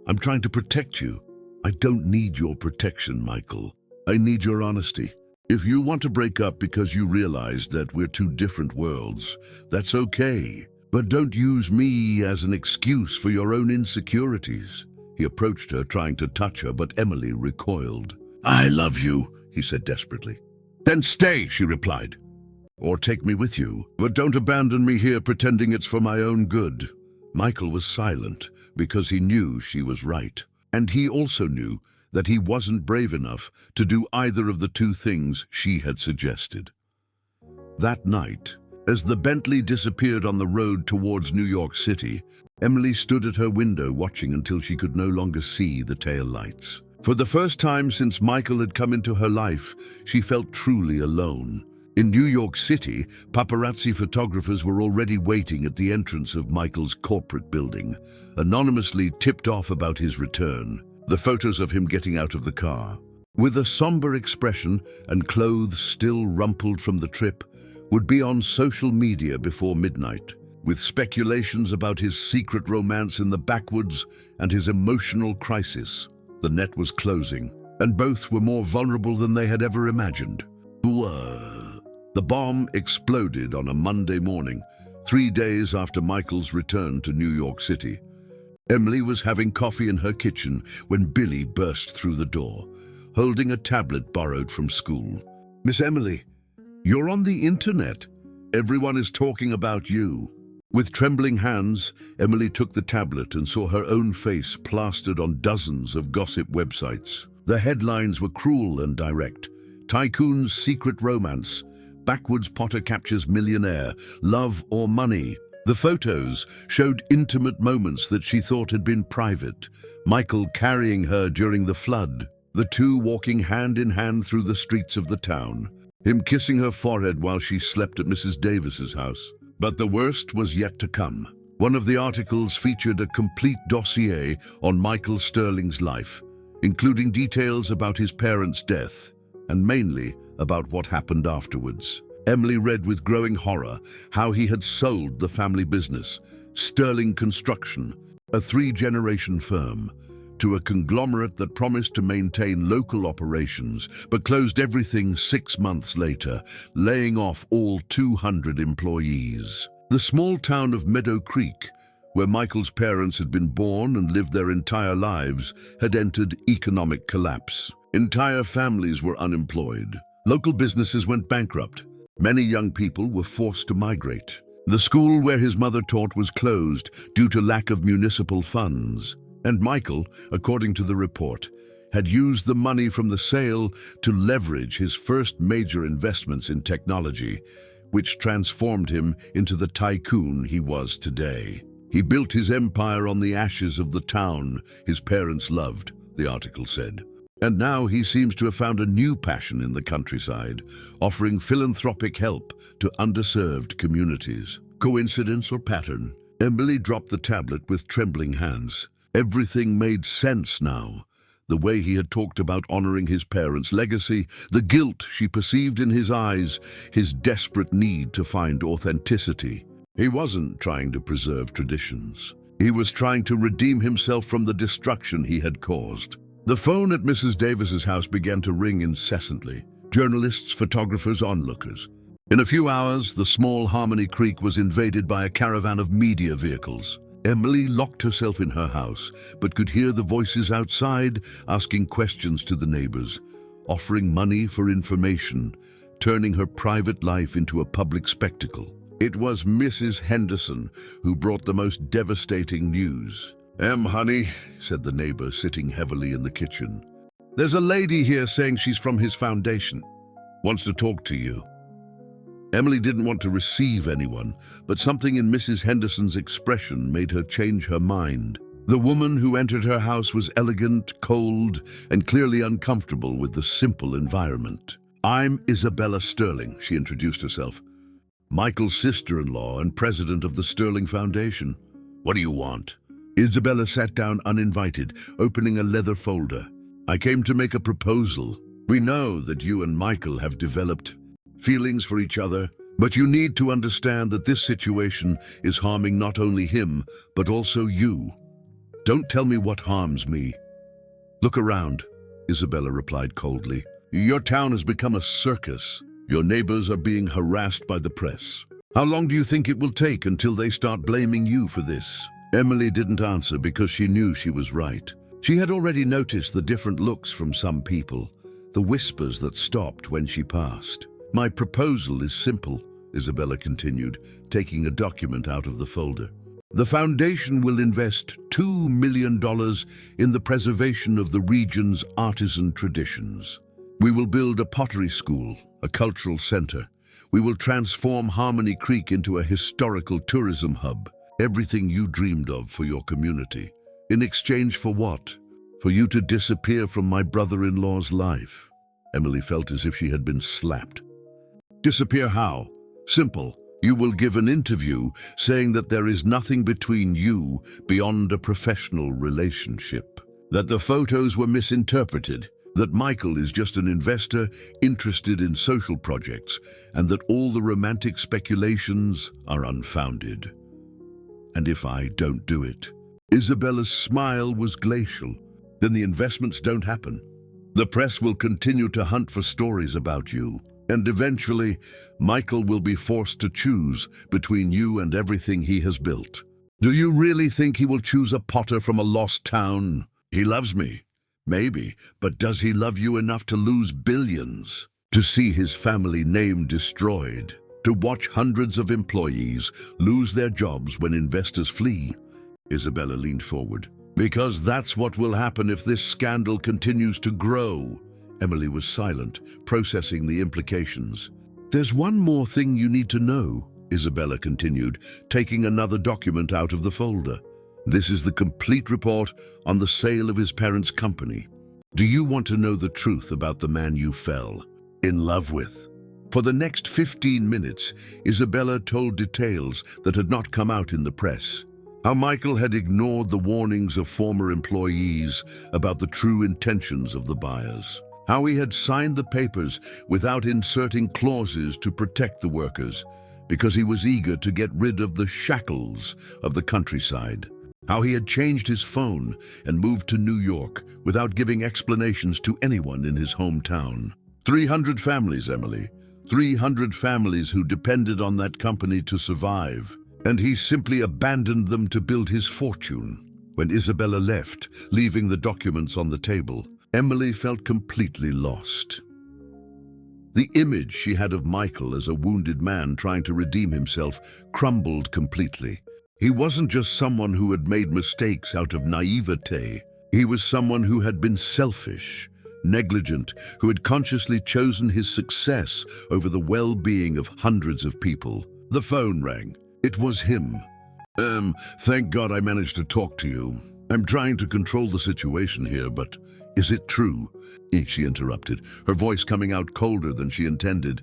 "I'm trying to protect you." "I don't need your protection, Michael. I need your honesty. If you want to break up because you realize that we're two different worlds, that's okay. But don't use me as an excuse for your own insecurities." He approached her, trying to touch her, but Emily recoiled. "I love you," he said desperately. "Then stay," she replied. "Or take me with you. But don't abandon me here pretending it's for my own good." Michael was silent because he knew she was right. And he also knew that he wasn't brave enough to do either of the two things she had suggested. That night, as the Bentley disappeared on the road towards New York City, Emily stood at her window watching until she could no longer see the tail lights. For the first time since Michael had come into her life, she felt truly alone. In New York City, paparazzi photographers were already waiting at the entrance of Michael's corporate building, anonymously tipped off about his return. The photos of him getting out of the car, with a somber expression and clothes still rumpled from the trip, would be on social media before midnight, with speculations about his secret romance in the backwoods and his emotional crisis. The net was closing, and both were more vulnerable than they had ever imagined. The bomb exploded on a Monday morning, 3 days after Michael's return to New York City. Emily was having coffee in her kitchen when Billy burst through the door, holding a tablet borrowed from school. "Miss Emily, you're on the internet. Everyone is talking about you." With trembling hands, Emily took the tablet and saw her own face plastered on dozens of gossip websites. The headlines were cruel and direct. "Tycoon's secret romance," "Backwoods Potter captures millionaire," "Love or money." The photos showed intimate moments that she thought had been private. Michael carrying her during the flood, the two walking hand in hand through the streets of the town, him kissing her forehead while she slept at Mrs. Davis's house. But the worst was yet to come. One of the articles featured a complete dossier on Michael Sterling's life, including details about his parents' death, and mainly about what happened afterwards. Emily read with growing horror how he had sold the family business, Sterling Construction, a 3-generation firm, to a conglomerate that promised to maintain local operations but closed everything 6 months later, laying off all 200 employees. The small town of Meadow Creek, where Michael's parents had been born and lived their entire lives, had entered economic collapse. Entire families were unemployed. Local businesses went bankrupt. Many young people were forced to migrate. The school where his mother taught was closed due to lack of municipal funds. And Michael, according to the report, had used the money from the sale to leverage his first major investments in technology, which transformed him into the tycoon he was today. He built his empire on the ashes of the town his parents loved, the article said. And now he seems to have found a new passion in the countryside, offering philanthropic help to underserved communities. Coincidence or pattern? Emily dropped the tablet with trembling hands. Everything made sense now. The way he had talked about honoring his parents' legacy, the guilt she perceived in his eyes, his desperate need to find authenticity. He wasn't trying to preserve traditions. He was trying to redeem himself from the destruction he had caused. The phone at Mrs. Davis's house began to ring incessantly. Journalists, photographers, onlookers. In a few hours, the small Harmony Creek was invaded by a caravan of media vehicles. Emily locked herself in her house, but could hear the voices outside asking questions to the neighbors, offering money for information, turning her private life into a public spectacle. It was Mrs. Henderson who brought the most devastating news. Honey," said the neighbor, sitting heavily in the kitchen. "There's a lady here saying she's from his foundation. Wants to talk to you." Emily didn't want to receive anyone, but something in Mrs. Henderson's expression made her change her mind. The woman who entered her house was elegant, cold, and clearly uncomfortable with the simple environment. I'm Isabella Sterling, she introduced herself. Michael's sister-in-law and president of the Sterling Foundation. What do you want? Isabella sat down uninvited, opening a leather folder. I came to make a proposal. We know that you and Michael have developed feelings for each other, but you need to understand that this situation is harming not only him, but also you. Don't tell me what harms me. Look around, Isabella replied coldly. Your town has become a circus. Your neighbors are being harassed by the press. How long do you think it will take until they start blaming you for this? Emily didn't answer because she knew she was right. She had already noticed the different looks from some people, the whispers that stopped when she passed. My proposal is simple, Isabella continued, taking a document out of the folder. The foundation will invest $2 million in the preservation of the region's artisan traditions. We will build a pottery school, a cultural center. We will transform Harmony Creek into a historical tourism hub. Everything you dreamed of for your community. In exchange for what? For you to disappear from my brother-in-law's life. Emily felt as if she had been slapped. Disappear how? Simple. You will give an interview saying that there is nothing between you beyond a professional relationship. That the photos were misinterpreted. That Michael is just an investor interested in social projects, and that all the romantic speculations are unfounded. And if I don't do it? Isabella's smile was glacial. Then the investments don't happen. The press will continue to hunt for stories about you, and eventually, Michael will be forced to choose between you and everything he has built. Do you really think he will choose a potter from a lost town? He loves me. Maybe, but does he love you enough to lose billions? To see his family name destroyed? To watch hundreds of employees lose their jobs when investors flee? Isabella leaned forward. Because that's what will happen if this scandal continues to grow. Emily was silent, processing the implications. There's one more thing you need to know, Isabella continued, taking another document out of the folder. This is the complete report on the sale of his parents' company. Do you want to know the truth about the man you fell in love with? For the next 15 minutes, Isabella told details that had not come out in the press. How Michael had ignored the warnings of former employees about the true intentions of the buyers. How he had signed the papers without inserting clauses to protect the workers, because he was eager to get rid of the shackles of the countryside. How he had changed his phone and moved to New York without giving explanations to anyone in his hometown. 300 families, Emily. 300 families who depended on that company to survive. And he simply abandoned them to build his fortune. When Isabella left, leaving the documents on the table, Emily felt completely lost. The image she had of Michael as a wounded man trying to redeem himself crumbled completely. He wasn't just someone who had made mistakes out of naivete. He was someone who had been selfish, negligent, who had consciously chosen his success over the well-being of hundreds of people. The phone rang. It was him. Thank God I managed to talk to you. I'm trying to control the situation here, but is it true? She interrupted, her voice coming out colder than she intended.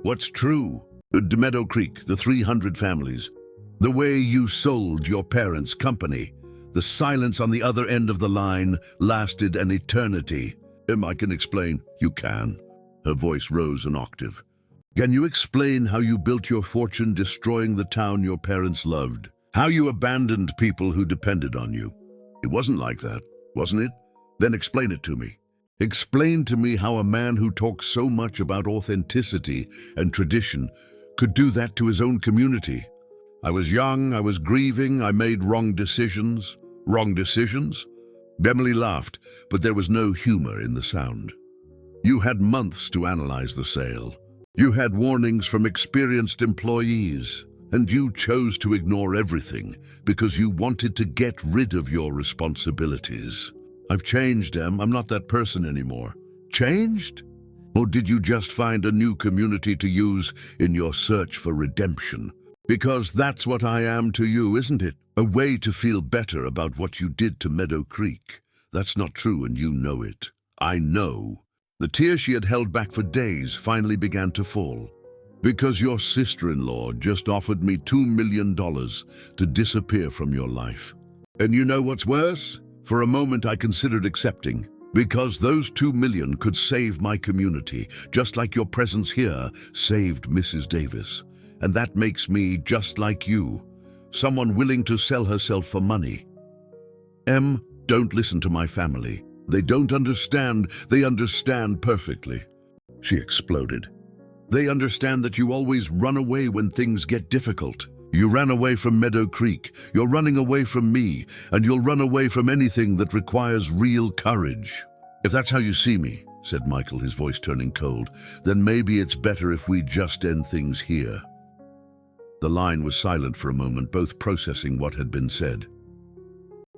What's true? Meadow Creek, the 300 families. The way you sold your parents' company. The silence on the other end of the line lasted an eternity. I can explain. You can. Her voice rose an octave. Can you explain how you built your fortune destroying the town your parents loved? How you abandoned people who depended on you? It wasn't like that, wasn't it? Then explain it to me. Explain to me how a man who talks so much about authenticity and tradition could do that to his own community. I was young, I was grieving, I made wrong decisions. Wrong decisions? Emily laughed, but there was no humor in the sound. You had months to analyze the sale. You had warnings from experienced employees, and you chose to ignore everything because you wanted to get rid of your responsibilities. I've changed, Em. I'm not that person anymore. Changed? Or did you just find a new community to use in your search for redemption? Because that's what I am to you, isn't it? A way to feel better about what you did to Meadow Creek. That's not true, and you know it. I know. The tears she had held back for days finally began to fall. "Because your sister-in-law just offered me $2 million to disappear from your life. And you know what's worse? For a moment I considered accepting. Because those $2 million could save my community, just like your presence here saved Mrs. Davis. And that makes me just like you, someone willing to sell herself for money. Don't listen to my family. They don't understand. They understand perfectly." She exploded. "They understand that you always run away when things get difficult. You ran away from Meadow Creek, you're running away from me, and you'll run away from anything that requires real courage." "If that's how you see me," said Michael, his voice turning cold, "then maybe it's better if we just end things here." The line was silent for a moment, both processing what had been said.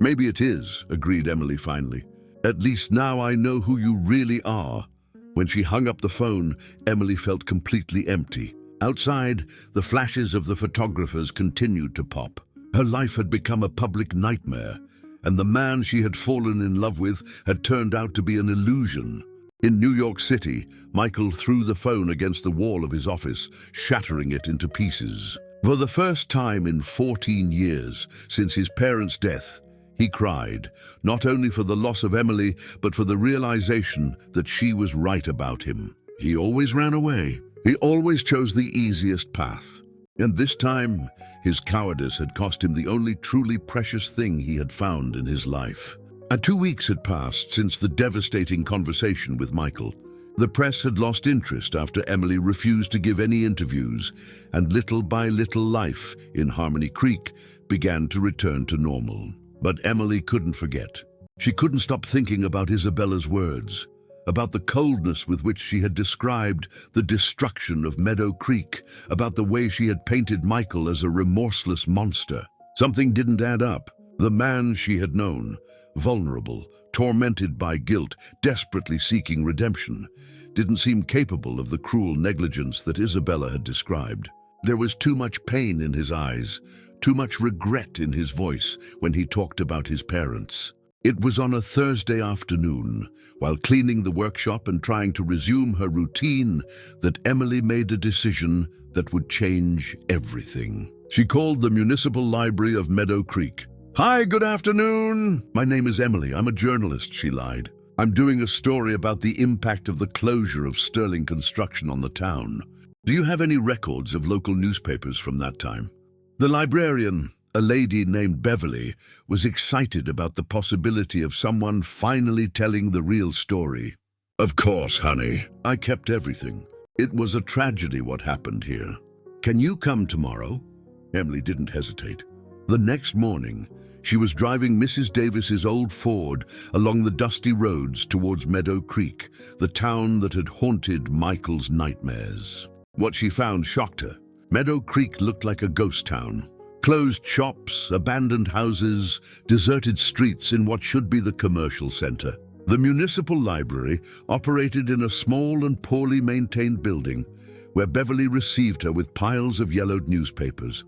"Maybe it is," agreed Emily finally. "At least now I know who you really are." When she hung up the phone, Emily felt completely empty. Outside, the flashes of the photographers continued to pop. Her life had become a public nightmare, and the man she had fallen in love with had turned out to be an illusion. In New York City, Michael threw the phone against the wall of his office, shattering it into pieces. For the first time in 14 years, since his parents' death, he cried, not only for the loss of Emily, but for the realization that she was right about him. He always ran away. He always chose the easiest path. And this time, his cowardice had cost him the only truly precious thing he had found in his life. 2 weeks had passed since the devastating conversation with Michael. The press had lost interest after Emily refused to give any interviews, and little by little life in Harmony Creek began to return to normal. But Emily couldn't forget. She couldn't stop thinking about Isabella's words, about the coldness with which she had described the destruction of Meadow Creek, about the way she had painted Michael as a remorseless monster. Something didn't add up. The man she had known, vulnerable, tormented by guilt, desperately seeking redemption, didn't seem capable of the cruel negligence that Isabella had described. There was too much pain in his eyes, too much regret in his voice when he talked about his parents. It was on a Thursday afternoon, while cleaning the workshop and trying to resume her routine, that Emily made a decision that would change everything. She called the Municipal Library of Meadow Creek. "Hi, good afternoon. My name is Emily. I'm a journalist," she lied. "I'm doing a story about the impact of the closure of Sterling Construction on the town. Do you have any records of local newspapers from that time?" The librarian, a lady named Beverly, was excited about the possibility of someone finally telling the real story. "Of course, honey. I kept everything. It was a tragedy what happened here. Can you come tomorrow?" Emily didn't hesitate. The next morning, she was driving Mrs. Davis's old Ford along the dusty roads towards Meadow Creek, the town that had haunted Michael's nightmares. What she found shocked her. Meadow Creek looked like a ghost town. Closed shops, abandoned houses, deserted streets in what should be the commercial center. The municipal library operated in a small and poorly maintained building where Beverly received her with piles of yellowed newspapers.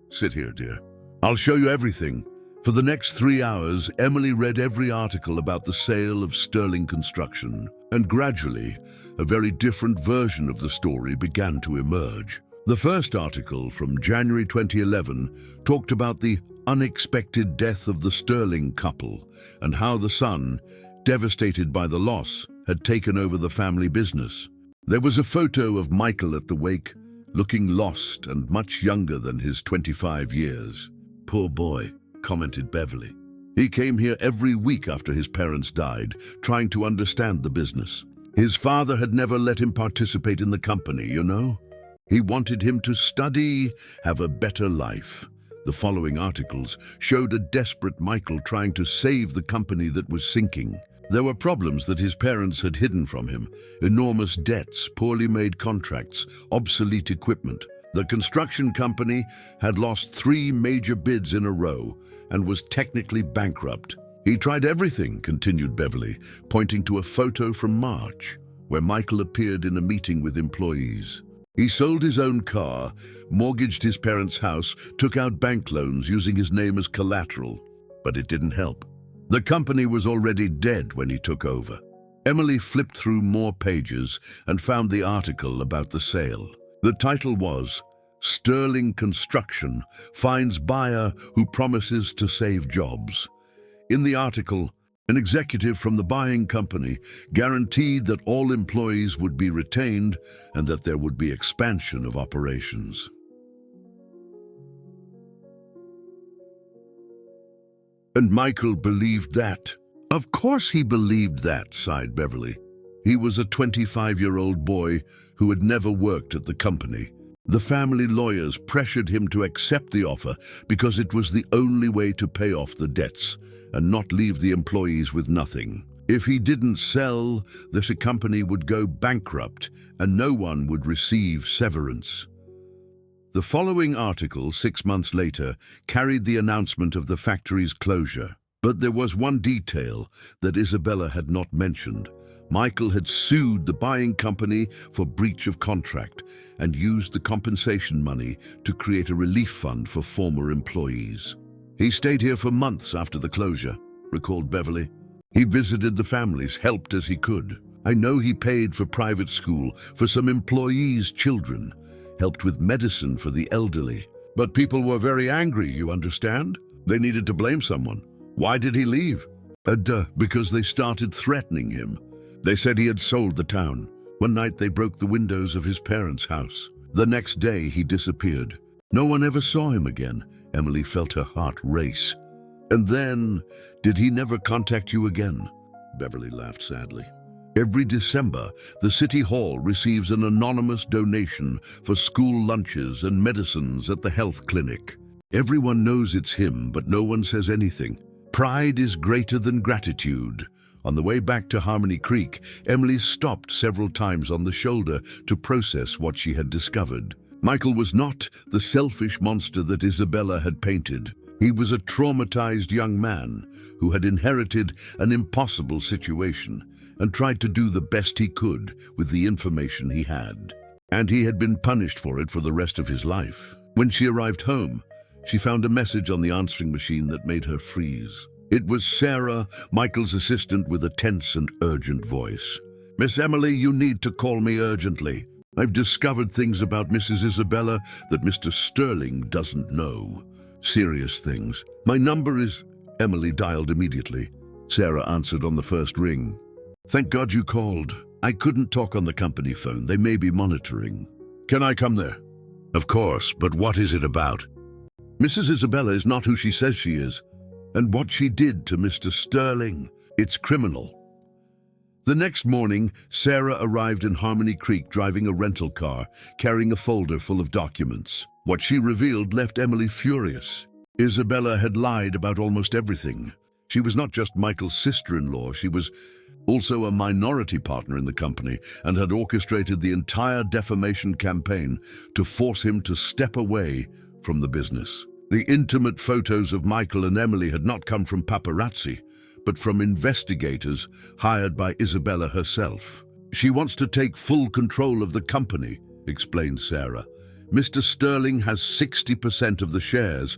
"Sit here, dear. I'll show you everything." For the next 3 hours, Emily read every article about the sale of Sterling Construction, and gradually, a very different version of the story began to emerge. The first article, from January 2011, talked about the unexpected death of the Sterling couple and how the son, devastated by the loss, had taken over the family business. There was a photo of Michael at the wake, looking lost and much younger than his 25 years. "Poor boy," commented Beverly. "He came here every week after his parents died, trying to understand the business. His father had never let him participate in the company, you know? He wanted him to study, have a better life." The following articles showed a desperate Michael trying to save the company that was sinking. There were problems that his parents had hidden from him: enormous debts, poorly made contracts, obsolete equipment. The construction company had lost 3 major bids in a row and was technically bankrupt. "He tried everything," continued Beverly, pointing to a photo from March, where Michael appeared in a meeting with employees. "He sold his own car, mortgaged his parents' house, took out bank loans using his name as collateral. But it didn't help. The company was already dead when he took over. Emily flipped through more pages and found the article about the sale. The title was, "Sterling Construction Finds Buyer Who Promises to Save Jobs." In the article, an executive from the buying company guaranteed that all employees would be retained and that there would be expansion of operations. And Michael believed that. Of course he believed that, sighed Beverly. He was a 25-year-old boy who had never worked at the company. The family lawyers pressured him to accept the offer because it was the only way to pay off the debts and not leave the employees with nothing. If he didn't sell, the company would go bankrupt and no one would receive severance. The following article, 6 months later, carried the announcement of the factory's closure. But there was one detail that Isabella had not mentioned. Michael had sued the buying company for breach of contract and used the compensation money to create a relief fund for former employees. He stayed here for months after the closure, recalled Beverly. He visited the families, helped as he could. I know he paid for private school for some employees' children, helped with medicine for the elderly. But people were very angry, you understand? They needed to blame someone. Why did he leave? Because they started threatening him. They said he had sold the town. One night they broke the windows of his parents' house. The next day he disappeared. No one ever saw him again. Emily felt her heart race. And then, did he never contact you again? Beverly laughed sadly. Every December, the City Hall receives an anonymous donation for school lunches and medicines at the health clinic. Everyone knows it's him, but no one says anything. Pride is greater than gratitude. On the way back to Harmony Creek, Emily stopped several times on the shoulder to process what she had discovered. Michael was not the selfish monster that Isabella had painted. He was a traumatized young man who had inherited an impossible situation and tried to do the best he could with the information he had. And he had been punished for it for the rest of his life. When she arrived home, she found a message on the answering machine that made her freeze. It was Sarah, Michael's assistant, with a tense and urgent voice. "Miss Emily, you need to call me urgently. I've discovered things about Mrs. Isabella that Mr. Sterling doesn't know. Serious things. My number is..." Emily dialed immediately. Sarah answered on the first ring. "Thank God you called. I couldn't talk on the company phone. They may be monitoring." "Can I come there?" "Of course, but what is it about?" "Mrs. Isabella is not who she says she is. And what she did to Mr. Sterling, it's criminal." The next morning, Sarah arrived in Harmony Creek driving a rental car, carrying a folder full of documents. What she revealed left Emily furious. Isabella had lied about almost everything. She was not just Michael's sister-in-law, she was also a minority partner in the company and had orchestrated the entire defamation campaign to force him to step away from the business. The intimate photos of Michael and Emily had not come from paparazzi, but from investigators hired by Isabella herself. "She wants to take full control of the company," explained Sarah. "Mr. Sterling has 60% of the shares,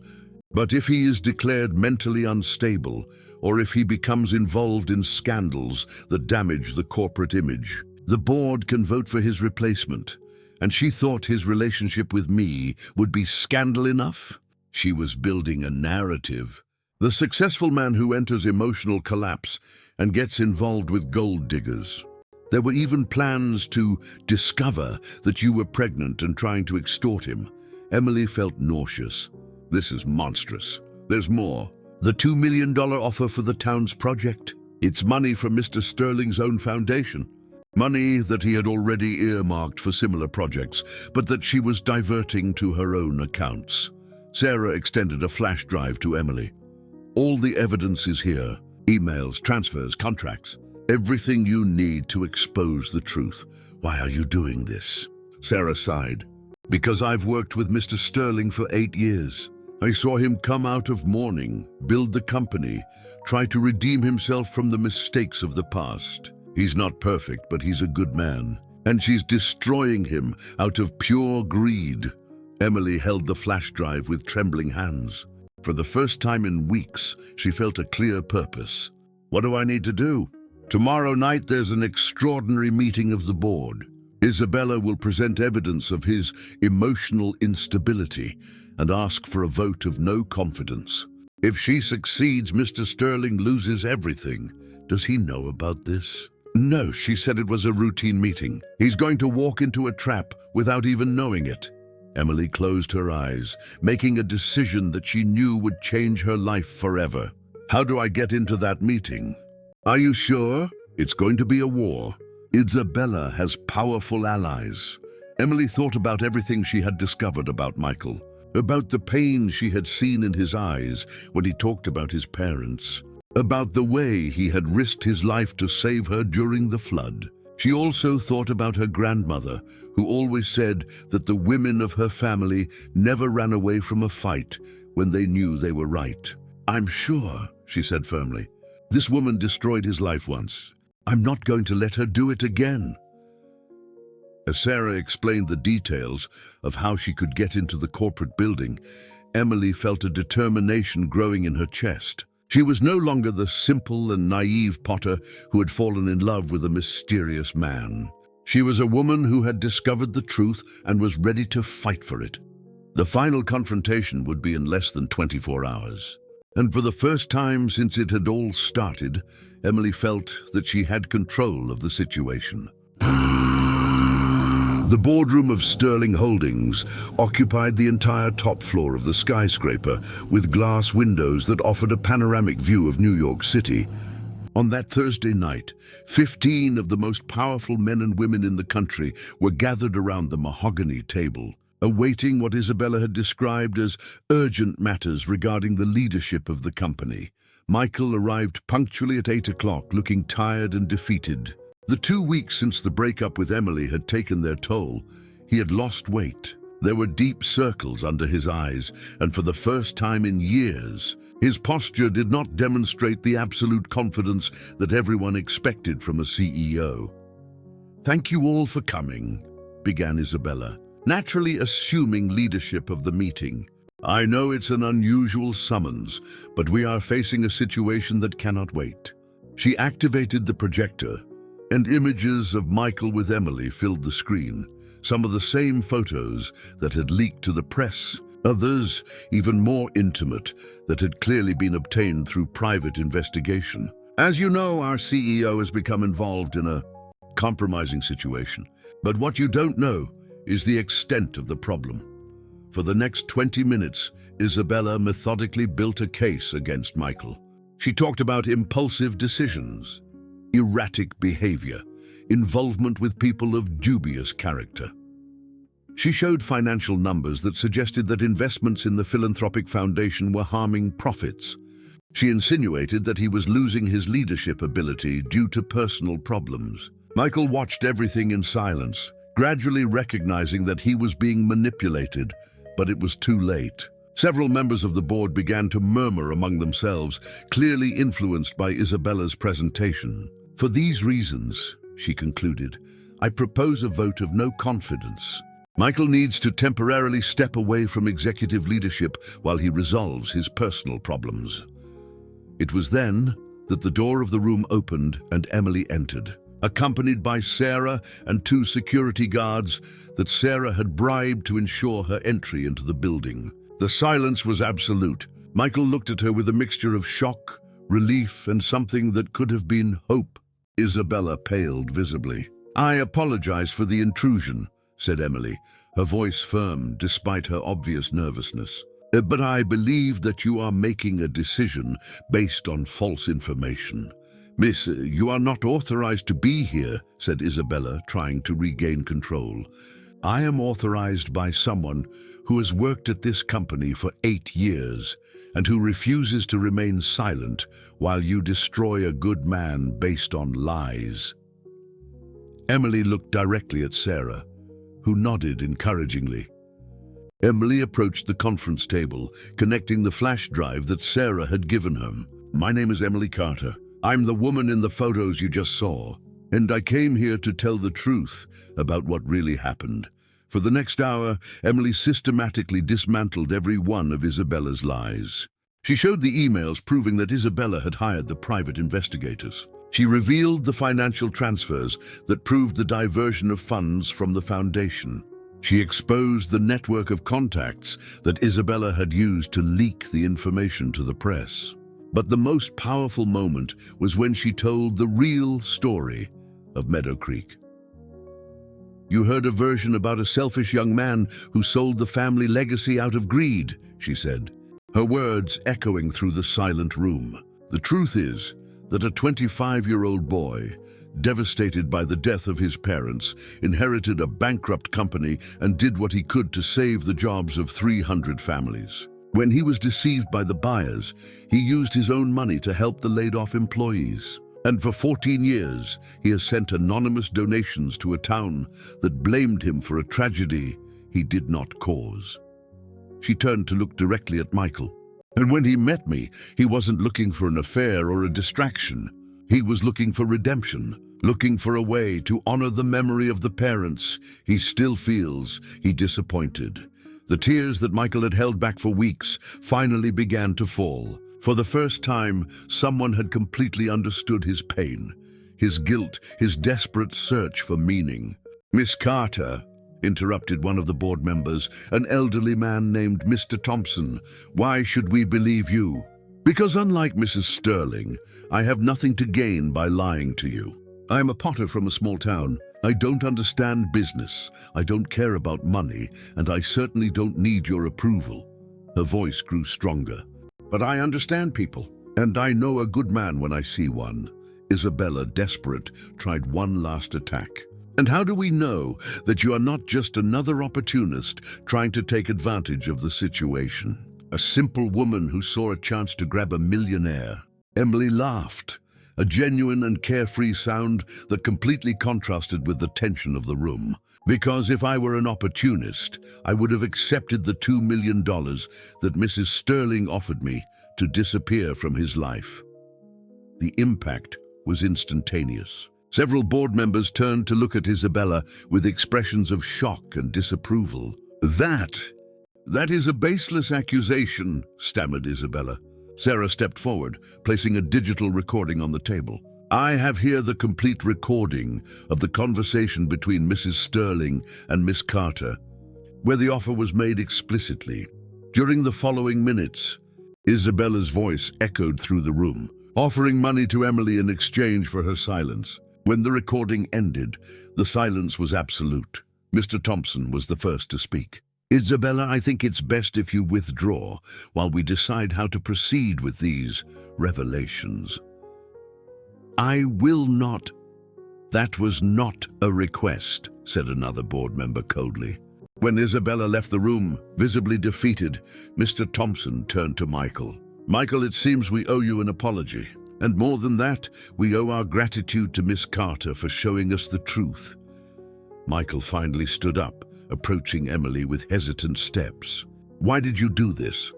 but if he is declared mentally unstable, or if he becomes involved in scandals that damage the corporate image, the board can vote for his replacement. And she thought his relationship with me would be scandal enough. She was building a narrative. The successful man who enters emotional collapse and gets involved with gold diggers. There were even plans to discover that you were pregnant and trying to extort him." Emily felt nauseous. "This is monstrous. There's more. The $2 million offer for the town's project. It's money from Mr. Sterling's own foundation. Money that he had already earmarked for similar projects, but that she was diverting to her own accounts." Sarah extended a flash drive to Emily. "All the evidence is here. Emails, transfers, contracts. Everything you need to expose the truth. Why are you doing this?" Sarah sighed. "Because I've worked with Mr. Sterling for 8 years. I saw him come out of mourning, build the company, try to redeem himself from the mistakes of the past. He's not perfect, but he's a good man. And she's destroying him out of pure greed." Emily held the flash drive with trembling hands. For the first time in weeks, she felt a clear purpose. "What do I need to do?" Tomorrow night there's an extraordinary meeting of the board. Isabella will present evidence of his emotional instability and ask for a vote of no confidence. If she succeeds, Mr. Sterling loses everything. Does he know about this? No, she said it was a routine meeting. He's going to walk into a trap without even knowing it. Emily closed her eyes, making a decision that she knew would change her life forever. How do I get into that meeting? Are you sure? It's going to be a war. Isabella has powerful allies. Emily thought about everything she had discovered about Michael, about the pain she had seen in his eyes when he talked about his parents, about the way he had risked his life to save her during the flood. She also thought about her grandmother, who always said that the women of her family never ran away from a fight when they knew they were right. I'm sure, she said firmly. This woman destroyed his life once. I'm not going to let her do it again. As Sarah explained the details of how she could get into the corporate building, Emily felt a determination growing in her chest. She was no longer the simple and naive Potter who had fallen in love with a mysterious man. She was a woman who had discovered the truth and was ready to fight for it. The final confrontation would be in less than 24 hours. And for the first time since it had all started, Emily felt that she had control of the situation. The boardroom of Sterling Holdings occupied the entire top floor of the skyscraper, with glass windows that offered a panoramic view of New York City. On that Thursday night, 15 of the most powerful men and women in the country were gathered around the mahogany table, awaiting what Isabella had described as urgent matters regarding the leadership of the company. Michael arrived punctually at 8 o'clock, looking tired and defeated. The 2 weeks since the breakup with Emily had taken their toll. He had lost weight. There were deep circles under his eyes, and for the first time in years, his posture did not demonstrate the absolute confidence that everyone expected from a CEO. "Thank you all for coming," began Isabella, naturally assuming leadership of the meeting. "I know it's an unusual summons, but we are facing a situation that cannot wait." She activated the projector, and images of Michael with Emily filled the screen. Some of the same photos that had leaked to the press, others even more intimate that had clearly been obtained through private investigation. "As you know, our CEO has become involved in a compromising situation. But what you don't know is the extent of the problem." For the next 20 minutes, Isabella methodically built a case against Michael. She talked about impulsive decisions, erratic behavior, involvement with people of dubious character. She showed financial numbers that suggested that investments in the philanthropic foundation were harming profits. She insinuated that he was losing his leadership ability due to personal problems. Michael watched everything in silence, gradually recognizing that he was being manipulated, but it was too late. Several members of the board began to murmur among themselves, clearly influenced by Isabella's presentation. "For these reasons," she concluded, "I propose a vote of no confidence. Michael needs to temporarily step away from executive leadership while he resolves his personal problems." It was then that the door of the room opened and Emily entered, accompanied by Sarah and 2 security guards that Sarah had bribed to ensure her entry into the building. The silence was absolute. Michael looked at her with a mixture of shock, relief, and something that could have been hope. Isabella paled visibly. "I apologize for the intrusion," said Emily, her voice firm despite her obvious nervousness. "But I believe that you are making a decision based on false information." "Miss, you are not authorized to be here," said Isabella, trying to regain control. "I am authorized by someone who has worked at this company for 8 years and who refuses to remain silent while you destroy a good man based on lies." Emily looked directly at Sarah, who nodded encouragingly. Emily approached the conference table, connecting the flash drive that Sarah had given her. "My name is Emily Carter. I'm the woman in the photos you just saw, and I came here to tell the truth about what really happened." For the next hour, Emily systematically dismantled every one of Isabella's lies. She showed the emails proving that Isabella had hired the private investigators. She revealed the financial transfers that proved the diversion of funds from the foundation. She exposed the network of contacts that Isabella had used to leak the information to the press. But the most powerful moment was when she told the real story of Meadow Creek. "You heard a version about a selfish young man who sold the family legacy out of greed," she said, her words echoing through the silent room. "The truth is that a 25-year-old boy, devastated by the death of his parents, inherited a bankrupt company and did what he could to save the jobs of 300 families. When he was deceived by the buyers, he used his own money to help the laid-off employees. And for 14 years, he has sent anonymous donations to a town that blamed him for a tragedy he did not cause." She turned to look directly at Michael. "And when he met me, he wasn't looking for an affair or a distraction. He was looking for redemption, looking for a way to honor the memory of the parents he still feels he disappointed." The tears that Michael had held back for weeks finally began to fall. For the first time, someone had completely understood his pain, his guilt, his desperate search for meaning. "Miss Carter," interrupted one of the board members, an elderly man named Mr. Thompson, "why should we believe you?" "Because unlike Mrs. Sterling, I have nothing to gain by lying to you. I am a potter from a small town. I don't understand business, I don't care about money, and I certainly don't need your approval." Her voice grew stronger. "But I understand people, and I know a good man when I see one." Isabella, desperate, tried one last attack. "And how do we know that you are not just another opportunist trying to take advantage of the situation? A simple woman who saw a chance to grab a millionaire." Emily laughed, a genuine and carefree sound that completely contrasted with the tension of the room. "Because if I were an opportunist, I would have accepted the $2 million that Mrs. Sterling offered me to disappear from his life." The impact was instantaneous. Several board members turned to look at Isabella with expressions of shock and disapproval. That is a baseless accusation," stammered Isabella. Sarah stepped forward, placing a digital recording on the table. "I have here the complete recording of the conversation between Mrs. Sterling and Miss Carter, where the offer was made explicitly. During the following minutes, Isabella's voice echoed through the room, offering money to Emily in exchange for her silence. When the recording ended, the silence was absolute. Mr. Thompson was the first to speak. "Isabella, I think it's best if you withdraw while we decide how to proceed with these revelations." "I will not." "That was not a request," said another board member coldly. When Isabella left the room, visibly defeated, Mr. Thompson turned to Michael. "Michael, it seems we owe you an apology. And more than that, we owe our gratitude to Miss Carter for showing us the truth." Michael finally stood up, approaching Emily with hesitant steps. "Why did you do this?"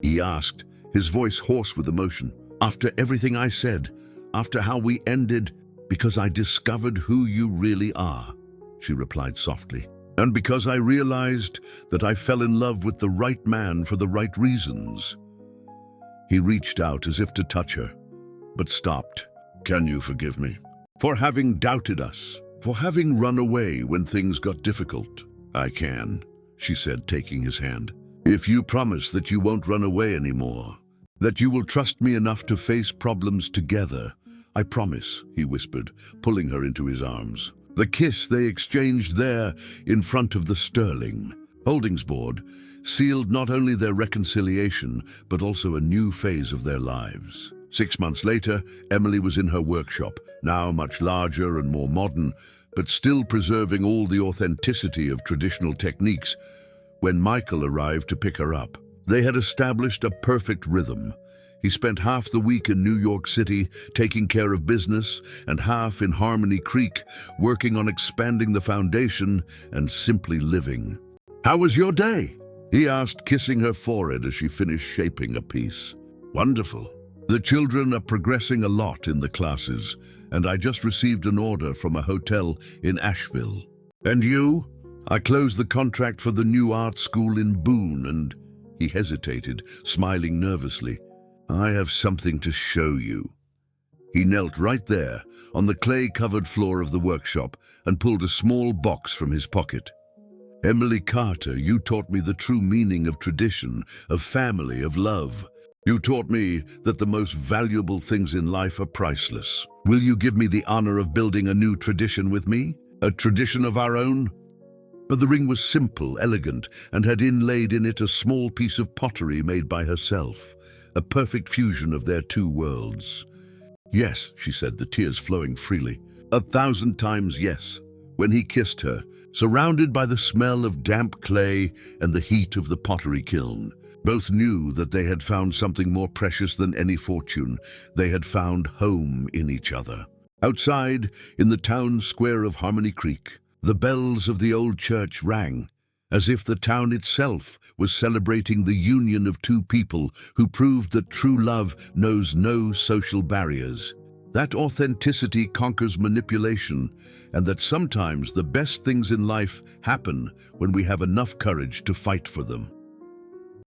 he asked, his voice hoarse with emotion. "After everything I said, after how we ended." "Because I discovered who you really are," she replied softly. "And because I realized that I fell in love with the right man for the right reasons." He reached out as if to touch her, but stopped. "Can you forgive me for having doubted us, for having run away when things got difficult?" "I can," she said, taking his hand. "If you promise that you won't run away anymore, that you will trust me enough to face problems together." "I promise," he whispered, pulling her into his arms. The kiss they exchanged there in front of the Sterling Holdings Board sealed not only their reconciliation, but also a new phase of their lives. 6 months later, Emily was in her workshop, now much larger and more modern, but still preserving all the authenticity of traditional techniques, when Michael arrived to pick her up. They had established a perfect rhythm. He spent half the week in New York City taking care of business and half in Harmony Creek working on expanding the foundation and simply living. "How was your day?" he asked, kissing her forehead as she finished shaping a piece. "Wonderful. The children are progressing a lot in the classes, and I just received an order from a hotel in Asheville." "And you?" "I closed the contract for the new art school in Boone and—" He hesitated, smiling nervously. "I have something to show you." He knelt right there, on the clay-covered floor of the workshop, and pulled a small box from his pocket. "Emily Carter, you taught me the true meaning of tradition, of family, of love. You taught me that the most valuable things in life are priceless. Will you give me the honor of building a new tradition with me? A tradition of our own?" But the ring was simple, elegant, and had inlaid in it a small piece of pottery made by herself, a perfect fusion of their two worlds. "Yes," she said, the tears flowing freely. 1,000 times yes. When he kissed her, surrounded by the smell of damp clay and the heat of the pottery kiln, both knew that they had found something more precious than any fortune. They had found home in each other. Outside, in the town square of Harmony Creek, the bells of the old church rang, as if the town itself was celebrating the union of two people who proved that true love knows no social barriers, that authenticity conquers manipulation, and that sometimes the best things in life happen when we have enough courage to fight for them.